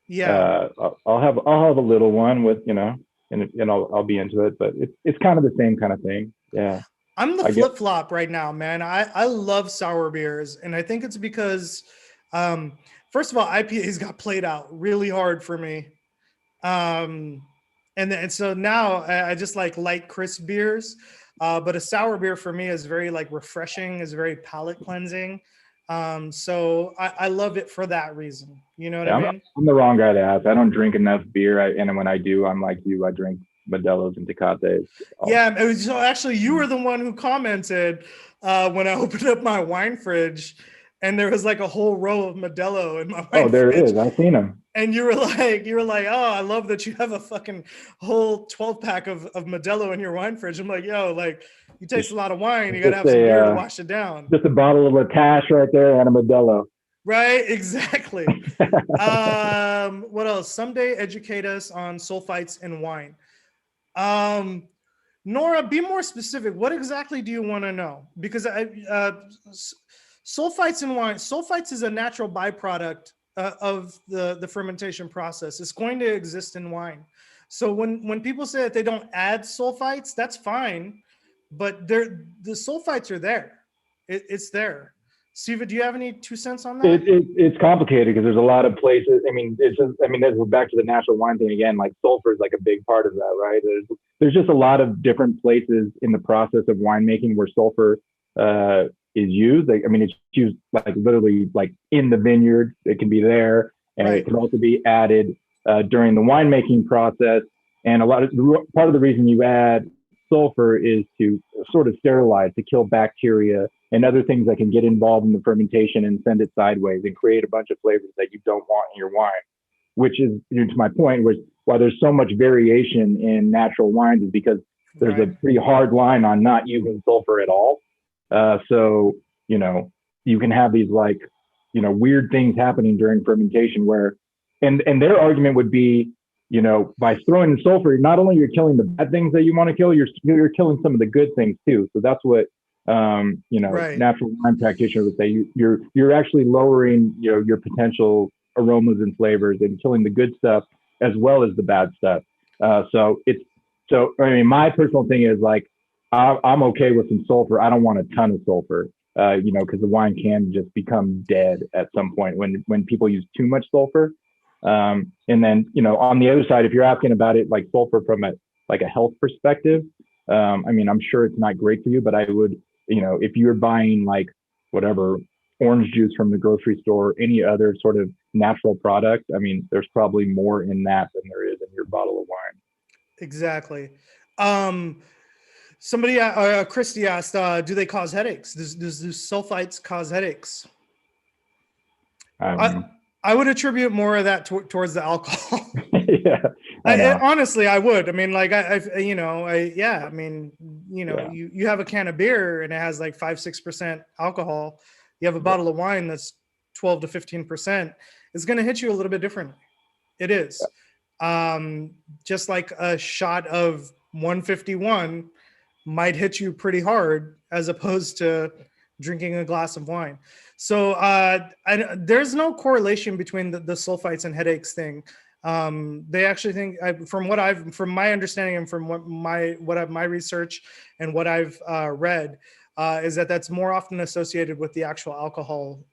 yeah, I'll have a little one with, you know, and I'll be into it. But it's kind of the same kind of thing. Yeah. I'm the flip flop right now, man. I love sour beers, and I think it's because, first of all, IPAs got played out really hard for me, and so now I just like light crisp beers, but a sour beer for me is very like refreshing, is very palate cleansing, so I love it for that reason. You know what I mean? I'm the wrong guy to ask. I don't drink enough beer, and when I do, I'm like you. I drink Modelos and Tecates. Yeah, so actually you were the one who commented when I opened up my wine fridge and there was like a whole row of Modelo in my wine fridge. Oh, there it is. I've seen them. And you were like, oh, I love that you have a fucking whole 12 pack of Modelo in your wine fridge. I'm like, yo, like you taste a lot of wine. You got to have some beer to wash it down. Just a bottle of a Tash right there and a Modelo. Right, exactly. What else? Someday educate us on sulfites in wine. Nora, be more specific. What exactly do you want to know? Because sulfites in wine, sulfites is a natural byproduct of the fermentation process. It's going to exist in wine. So when people say that they don't add sulfites, that's fine, but the sulfites are there. It's there. Siva, do you have any 2 cents on that? It's complicated because there's a lot of places. I mean, we're back to the natural wine thing again. Like sulfur is like a big part of that, right? There's just a lot of different places in the process of winemaking where sulfur is used. Like, I mean, it's used like literally like in the vineyard. It can be there, and It can also be added during the winemaking process. And part of the reason you add sulfur is to sort of sterilize, to kill bacteria and other things that can get involved in the fermentation and send it sideways and create a bunch of flavors that you don't want in your wine, which is, you know, to my point, was why there's so much variation in natural wines is because there's a pretty hard line on not using sulfur at all. So, you know, you can have these like, you know, weird things happening during fermentation where, and their argument would be, you know, by throwing in sulfur, not only you're killing the bad things that you want to kill, you're killing some of the good things too. So that's what, you know, natural wine practitioners would say. You're actually lowering, you know, your potential aromas and flavors and killing the good stuff as well as the bad stuff. So I mean, my personal thing is like, I'm okay with some sulfur. I don't want a ton of sulfur, you know, because the wine can just become dead at some point when people use too much sulfur. And then, you know, on the other side, if you're asking about it like sulfur from a health perspective, I mean, I'm sure it's not great for you, but I would, you know, if you're buying like whatever orange juice from the grocery store, any other sort of natural product, I mean, there's probably more in that than there is in your bottle of wine. Exactly. Somebody, Christy asked, do they cause headaches? Does sulfites cause headaches? I would attribute more of that towards the alcohol. Yeah, honestly, I would. I mean, like, you know, you have a can of beer and it has like 5-6% alcohol. You have a bottle of wine that's 12 to 15%. It's going to hit you a little bit differently. It is. Just like a shot of 151 might hit you pretty hard as opposed to drinking a glass of wine. So there's no correlation between the sulfites and headaches thing. They actually think, from my understanding and from my research and what I've read, is that that's more often associated with the actual alcohol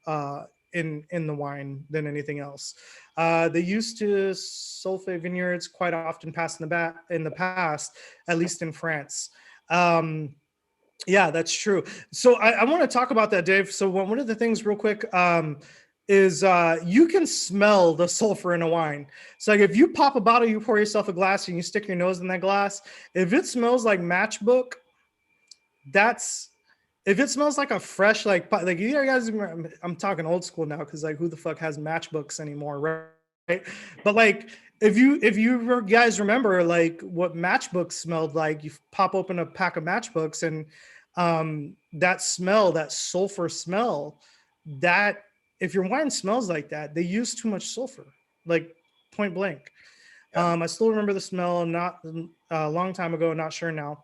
in the wine than anything else. They used to sulfate vineyards quite often in the past, at least in France. Yeah, that's true. So I want to talk about that, Dave. So one of the things real quick is you can smell the sulfur in a wine. So like if you pop a bottle, you pour yourself a glass and you stick your nose in that glass, if it smells like matchbook, if it smells like a fresh, like you guys, I'm talking old school now, because like who the fuck has matchbooks anymore, right? But like if you guys remember like what matchbooks smelled like, you pop open a pack of matchbooks and that smell, that sulfur smell, that if your wine smells like that, they use too much sulfur, like point blank. Yeah. I still remember the smell, not a long time ago, not sure now.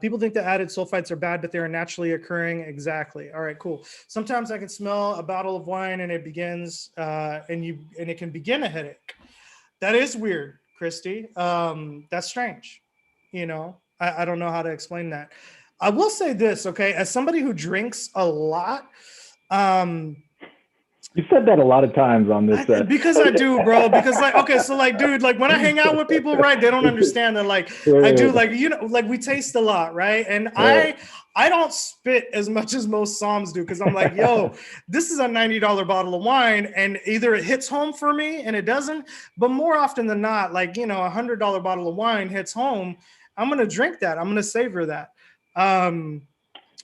People think that added sulfites are bad, but they are naturally occurring. Exactly. All right, cool. Sometimes I can smell a bottle of wine and it begins, and it can begin a headache. That is weird, Christy. That's strange. You know, I don't know how to explain that. I will say this, okay? As somebody who drinks a lot, you said that a lot of times on this. Because I do, bro. Because like, okay, so like, dude, like when I hang out with people, right? They don't understand that, like, I do, like, you know, like we taste a lot, right? And I don't spit as much as most somms do, because I'm like, yo, this is a $90 bottle of wine, and either it hits home for me and it doesn't, but more often than not, like, you know, $100 bottle of wine hits home, I'm gonna drink that. I'm gonna savor that.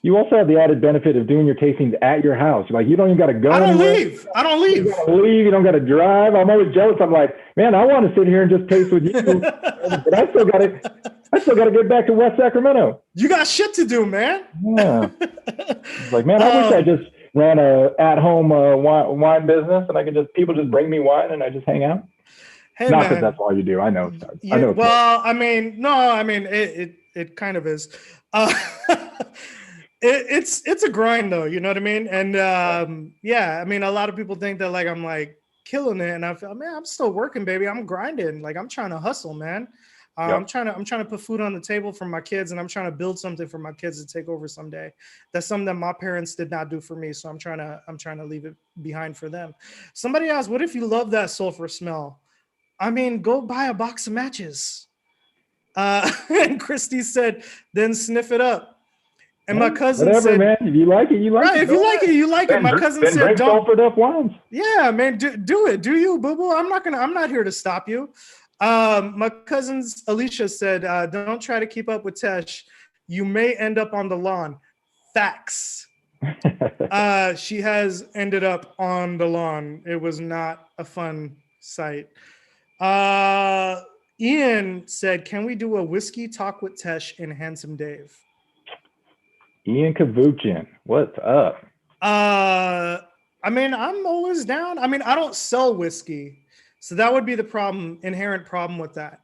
You also have the added benefit of doing your tastings at your house. Like you don't even got to go. I don't leave. You gotta leave. You don't got to drive. I'm always jealous. I'm like, man, I want to sit here and just taste with you, but I still got to get back to West Sacramento. You got shit to do, man. Yeah. It's like, man, I wish I just ran a at-home wine business and people just bring me wine and I just hang out. Hey, Not man. that that's all you do. I know. Yeah, I know. Well, I mean, no, I mean it kind of is. It's a grind though, you know what I mean? And yeah, I mean, a lot of people think that like I'm like killing it, and I feel, man, I'm still working, baby. I'm grinding. Like I'm trying to hustle, man. Yep. I'm trying to put food on the table for my kids, and I'm trying to build something for my kids to take over someday. That's something that my parents did not do for me, so I'm trying to leave it behind for them. Somebody asked, what if you love that sulfur smell? I mean, go buy a box of matches. And Christy said, then sniff it up. And my cousin said, man, if you like it, you like it. Right, if you like it, you like it. My cousin said, don't sulfured up wines. Yeah, man, do it. Do you, boo-boo? I'm not here to stop you. My cousin's Alicia said, don't try to keep up with Tesh. You may end up on the lawn. Facts. She has ended up on the lawn. It was not a fun sight. Ian said, can we do a whiskey talk with Tesh and Handsome Dave? Ian Kavuchin, what's up? I mean, I'm always down. I mean, I don't sell whiskey, so that would be the inherent problem with that.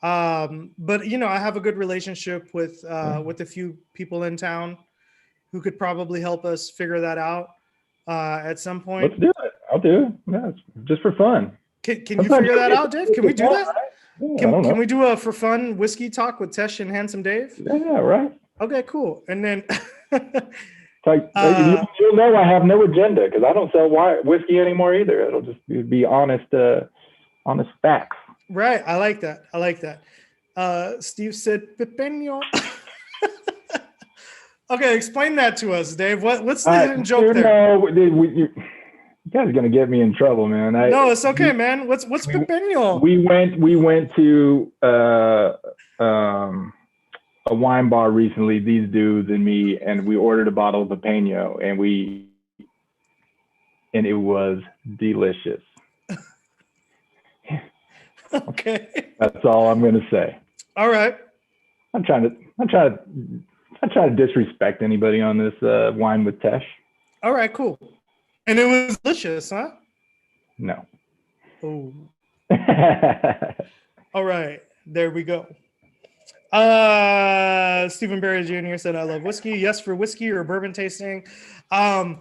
But you know, I have a good relationship with a few people in town who could probably help us figure that out at some point. Let's do it. I'll do it. Yeah, just for fun. Can you figure that out, Dave? Can we do that? Yeah, can we do a for fun whiskey talk with Tesh and Handsome Dave? Yeah, right. Okay, cool. And then you'll know I have no agenda because I don't sell whiskey anymore either. It'll just be honest facts. Right. I like that. Steve said Pepeño. Okay, explain that to us, Dave. What's the hidden joke there? No, you guys are gonna get me in trouble, man. No, it's okay, man. What's Pepeño? We went to a wine bar recently, these dudes and me, and we ordered a bottle of Pepeño, and it was delicious. Okay. That's all I'm gonna say. All right. I'm trying to disrespect anybody on this wine with Tesh. All right, cool. And it was delicious, huh? No. Oh. All right, there we go. Stephen Barry Jr. said, I love whiskey. Yes, for whiskey or bourbon tasting. I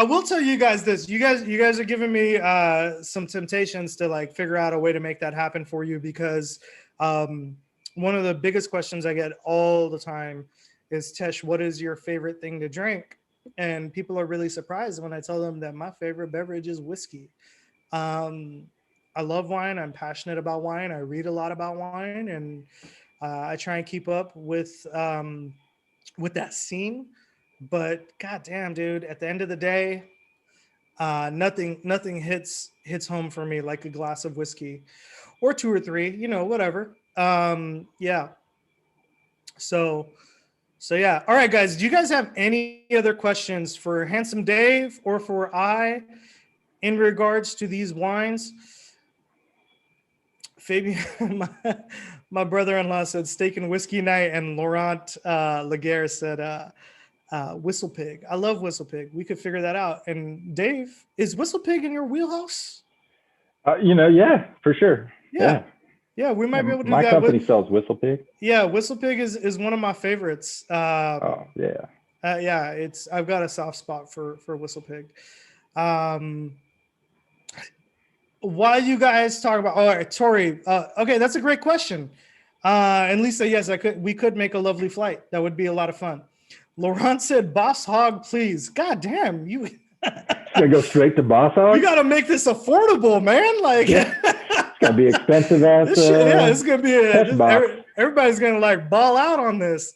will tell you guys this. You guys are giving me some temptations to like figure out a way to make that happen for you, because one of the biggest questions I get all the time is, Tesh, what is your favorite thing to drink? and people are really surprised when I tell them that my favorite beverage is whiskey. I love wine. I'm passionate about wine. I read a lot about wine, and I try and keep up with that scene. But goddamn, dude, at the end of the day, nothing hits home for me like a glass of whiskey, or two or three, whatever. Yeah. So yeah. All right, guys. Do you guys have any other questions for Handsome Dave or for I in regards to these wines? Fabian, my brother-in-law said steak and whiskey night, and Laurent Laguerre said Whistle Pig. I love Whistle Pig. We could figure that out. And Dave, is Whistle Pig in your wheelhouse? Yeah, for sure. Yeah, we might be able to do my that. My company sells Whistle Pig. Yeah, Whistle Pig is one of my favorites. Oh yeah. Yeah, I've got a soft spot for Whistle Pig. While you guys talk about, all right, Tori. Okay, that's a great question. And Lisa, yes, we could make a lovely flight. That would be a lot of fun. Laurent said, "Boss Hog, please." God damn, you. Gonna go straight to Boss Hog. We gotta make this affordable, man. Like, it's gonna be expensive as. It's gonna be everybody's gonna like ball out on this.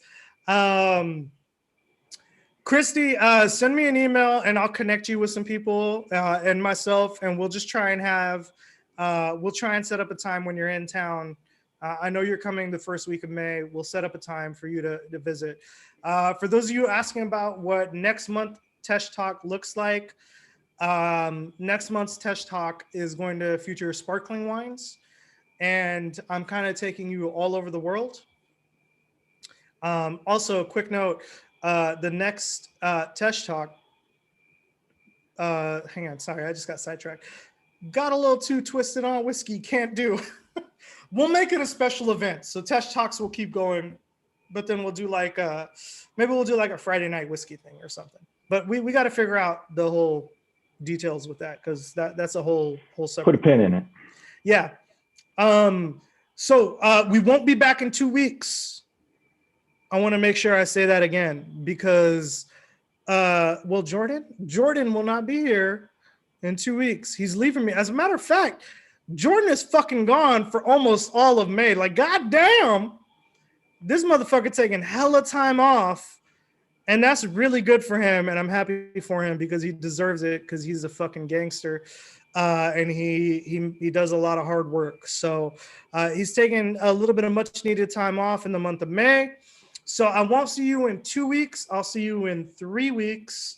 Christy, send me an email and I'll connect you with some people and myself, and we'll just try and set up a time when you're in town. I know you're coming the first week of May. We'll set up a time for you to visit. For those of you asking about what next month Tesh Talk looks like, next month's Tesh Talk is going to feature sparkling wines, and I'm kind of taking you all over the world. Also, a quick note, the next Tesh Talk, hang on, sorry, I just got sidetracked. Got a little too twisted on whiskey, can't do. We'll make it a special event. So Tesh Talks will keep going, but then we'll do like maybe we'll do like a Friday night whiskey thing or something. But we got to figure out the whole details with that, because that's a whole separate. Put a pin in it. Yeah. So we won't be back in 2 weeks. I want to make sure I say that again, because Jordan will not be here in 2 weeks. He's leaving me. As a matter of fact, Jordan is fucking gone for almost all of May. Like, goddamn, this motherfucker taking hella time off, and that's really good for him. And I'm happy for him because he deserves it, because he's a fucking gangster, and he does a lot of hard work. So he's taking a little bit of much needed time off in the month of May. So I won't see you in 2 weeks. I'll see you in 3 weeks.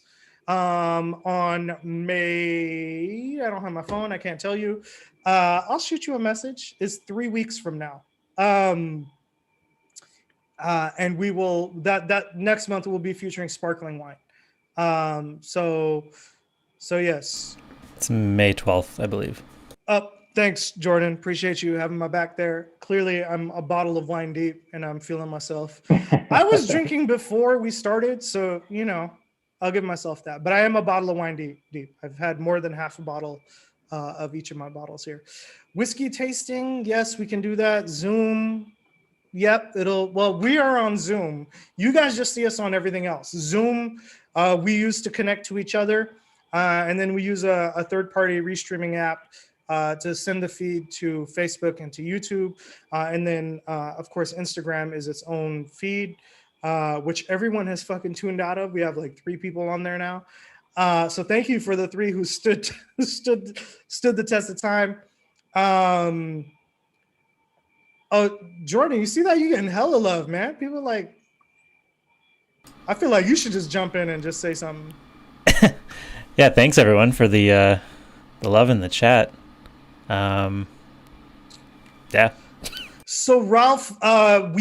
On May, I don't have my phone. I can't tell you. I'll shoot you a message. It's 3 weeks from now. And we will, that next month will be featuring sparkling wine. So yes. It's May 12th, I believe. Thanks, Jordan. Appreciate you having my back there. Clearly, I'm a bottle of wine deep, and I'm feeling myself. I was drinking before we started, so, I'll give myself that. But I am a bottle of wine deep. I've had more than half a bottle of each of my bottles here. Whiskey tasting, yes, we can do that. Zoom, yep. We are on Zoom. You guys just see us on everything else. Zoom, we use to connect to each other. And then we use a third-party restreaming app to send the feed to Facebook and to YouTube. And then, of course, Instagram is its own feed, which everyone has fucking tuned out of. We have like 3 people on there now. So thank you for the 3 who stood the test of time. Oh, Jordan, you see that? You're getting hella love, man. People like, I feel like you should just jump in and just say something. Yeah, thanks everyone for the love in the chat. Yeah. So Ralph, so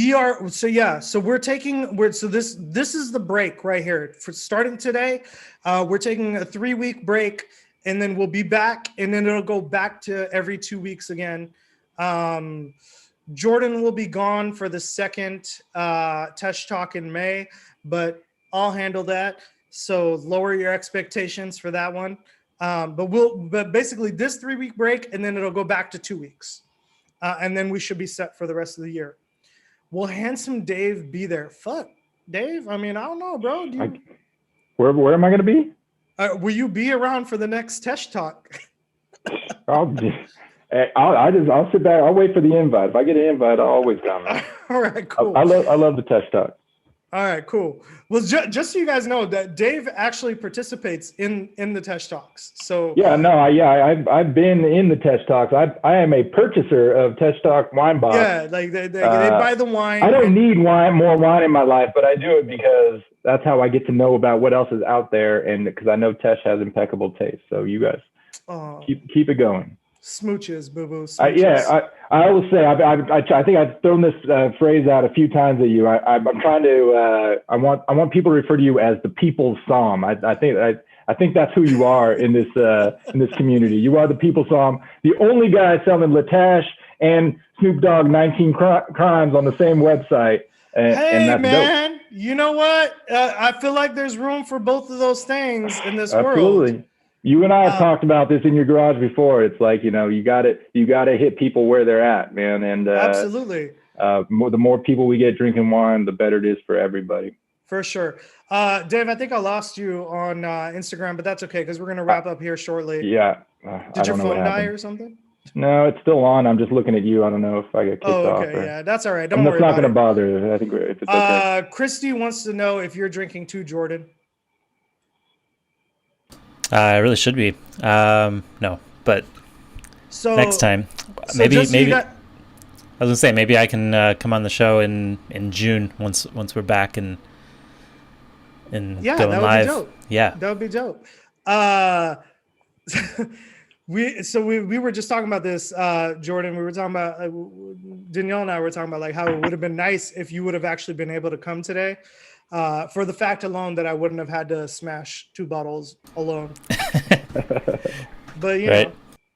this is the break right here for starting today. We're taking a 3-week break, and then we'll be back, and then it'll go back to every 2 weeks again. Jordan will be gone for the second Tesh Talk in May, but I'll handle that. So lower your expectations for that one. But basically this 3-week break, and then it'll go back to 2 weeks. And then we should be set for the rest of the year. Will Handsome Dave be there? Fuck, Dave. I mean, I don't know, bro. Where am I going to be? Will you be around for the next Tesh Talk? I'll sit back. I'll wait for the invite. If I get an invite, I'll always come. All right, cool. I love the Tesh Talk. All right, cool. Well, just so you guys know that Dave actually participates in the Tesh Talks. So yeah, no, I've been in the Tesh Talks. I am a purchaser of Tesh Talk wine box. Yeah, like they buy the wine. I don't need more wine in my life, but I do it because that's how I get to know about what else is out there, and because I know Tesh has impeccable taste. So you guys keep it going. Smooches, boo boo. I will say I think I've thrown this phrase out a few times at you. I'm trying to I want people to refer to you as the people's psalm. I think that's who you are in this community. You are the people's psalm, the only guy selling Latash and Snoop Dogg 19 Crimes on the same website. And that's man, dope. You know what? I feel like there's room for both of those things in this world. Absolutely. You and I have talked about this in your garage before. It's like, you got to hit people where they're at, man. And absolutely. The more people we get drinking wine, the better it is for everybody. For sure. Dave, I think I lost you on Instagram, but that's okay because we're going to wrap up here shortly. Yeah. Did your phone die or something? No, it's still on. I'm just looking at you. I don't know if I get kicked off. Okay. Yeah, that's all right. Don't worry. That's not going to bother. I think if it's okay. Christy wants to know if you're drinking too, Jordan. I really should be. No, but next time. Maybe. I was gonna say maybe I can come on the show in June once we're back and going live. Be dope. Yeah, that would be dope. We were just talking about this, Jordan. We were talking about Danielle and I were talking about like how it would have been nice if you would have actually been able to come today. For the fact alone that I wouldn't have had to smash 2 bottles alone. But, you know,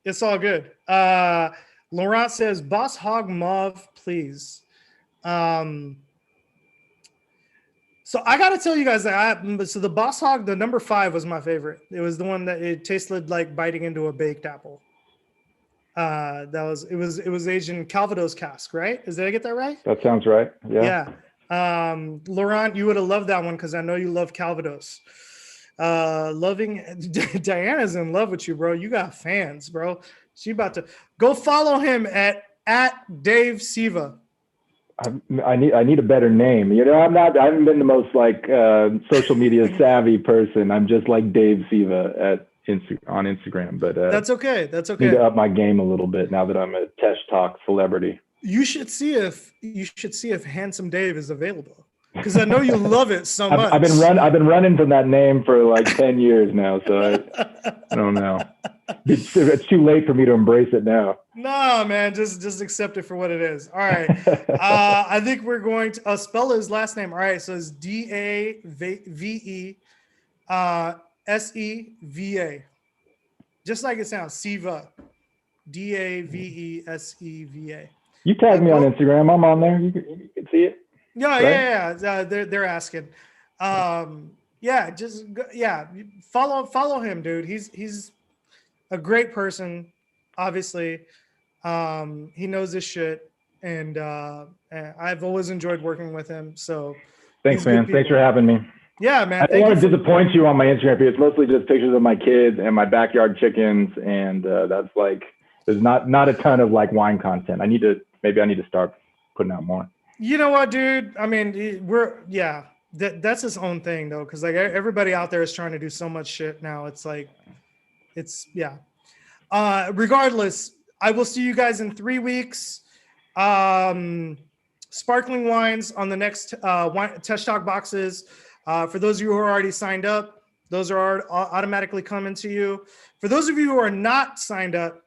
it's all good. Laurent says, Boss Hog Mauve, please. So I got to tell you guys that so the Boss Hog, the number 5 was my favorite. It was the one that it tasted like biting into a baked apple. It was aged in Calvados cask, right? Did I get that right? That sounds right. Yeah. Laurent, you would have loved that one because I know you love Calvados. Diana's in love with you, bro. You got fans, bro. She about to go follow him at Dave Siva. I need a better name. I haven't been the most like social media savvy person. I'm just like Dave Siva on Instagram, but that's okay. Need to up my game a little bit now that I'm a Tesh Talk celebrity. You should see if Handsome Dave is available because I know you love it so much. I've been running from that name for like 10 years now, so I don't know. It's too late for me to embrace it now. No, man, just accept it for what it is. All right, I think we're going to spell his last name. All right, so it's DAVE SEVA, just like it sounds. Siva, DAVESEVA. You tagged me on Instagram. I'm on there. You can see it. Yeah. They're asking. Follow him, dude. He's a great person. Obviously, he knows his shit, and I've always enjoyed working with him. So thanks, man. Thanks for having me. Yeah, man. I don't want to disappoint you on my Instagram feed. It's mostly just pictures of my kids and my backyard chickens, and that's like there's not a ton of like wine content. Maybe I need to start putting out more. You know what, dude? I mean, that's his own thing though, because like everybody out there is trying to do so much shit now. It's like, regardless, I will see you guys in 3 weeks. Sparkling wines on the next Tesh Talk boxes. For those of you who are already signed up, those are automatically coming to you. For those of you who are not signed up,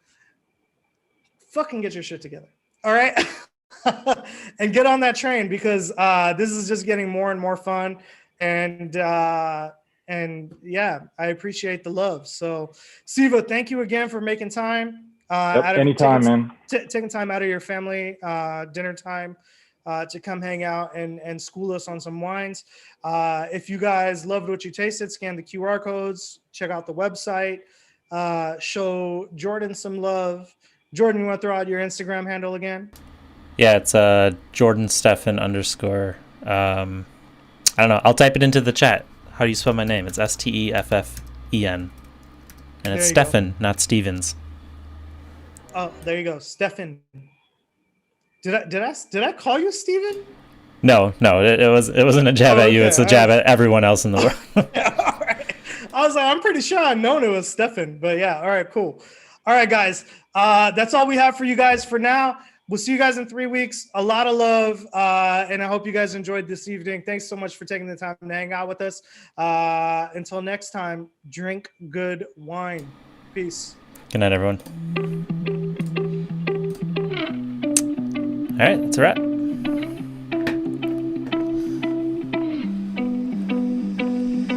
fucking get your shit together. All right. And get on that train because this is just getting more and more fun. And yeah, I appreciate the love. So Siva, thank you again for making time. Anytime, man. Taking time out of your family, dinner time, to come hang out and school us on some wines. If you guys loved what you tasted, scan the QR codes, check out the website, show Jordan some love. Jordan, you want to throw out your Instagram handle again? Yeah, it's Jordan Stefan _. I don't know. I'll type it into the chat. how do you spell my name? It's Steffen, and it's There you Stefan, not Stevens. Oh, there you go, Stefan. Did I call you Steven? No, it wasn't a jab at you. It's a jab at everyone else in the world. Yeah, all right. I was like, I'm pretty sure I known it was Stefan, but yeah, all right, cool. All right, guys, that's all we have for you guys for now. We'll see you guys in 3 weeks. A lot of love, and I hope you guys enjoyed this evening. Thanks so much for taking the time to hang out with us. Until next time, drink good wine. Peace. Good night, everyone. All right, that's a wrap.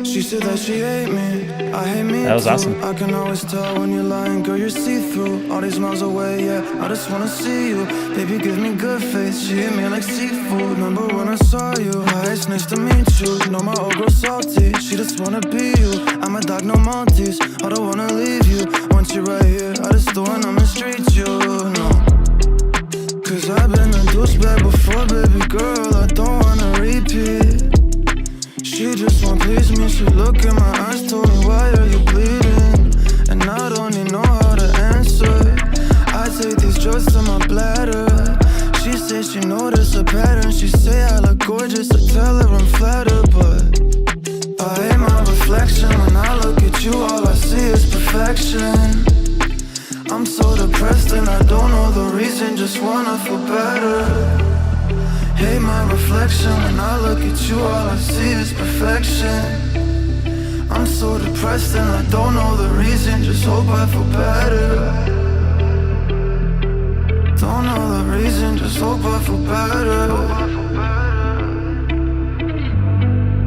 She said that she hate me, I hate me. That was awesome. I can always tell when you're lying, girl, you're see-through. All these miles away, yeah, I just wanna see you. Baby, give me good face, she hit me like seafood. Remember when I saw you, hi, it's nice to meet you. Know my old girl salty, she just wanna be you. I'm a dog, no Maltese, I don't wanna leave you. Once you're right here, I just don't wanna mistreat you, no. Cause I've been a douchebag before, baby girl, I don't wanna repeat. She just won't please me, she look in my eyes, told me why are you bleeding? And I don't even know how to answer. I take these drugs to my bladder. She says she noticed a pattern, she say I look gorgeous, I tell her I'm flattered. But I hate my reflection, when I look at you all I see is perfection. I'm so depressed and I don't know the reason, just wanna feel better. Hate my reflection, when I look at you all I see is perfection. I'm so depressed and I don't know the reason, just hope I feel better. Don't know the reason, just hope I feel better.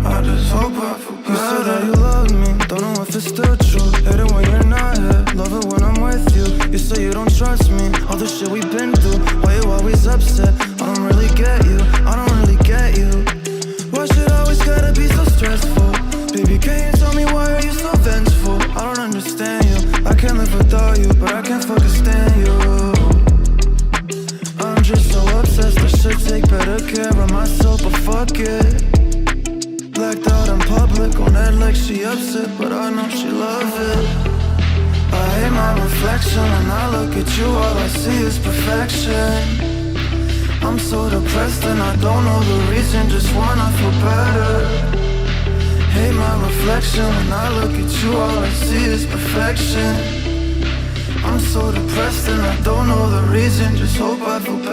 I just hope I feel better. You said that you love me, don't know if it's still true. Hate it when you're not here, love it when I'm with you. You say you don't trust me, all the shit we've been through. Why you always upset? I don't really get you, I don't really get you. Why should I always gotta be so stressful? Baby, can you tell me why are you so vengeful? I don't understand you, I can't live without you, but I can't fucking stand you. I'm just so obsessed, I should take better care of myself, but fuck it. Blacked out in public, on that like she upset, but I know she love it. I hate my reflection, when I look at you all I see is perfection. I'm so depressed and I don't know the reason, just wanna feel better. Hate my reflection, when I look at you all I see is perfection. I'm so depressed and I don't know the reason, just hope I feel better.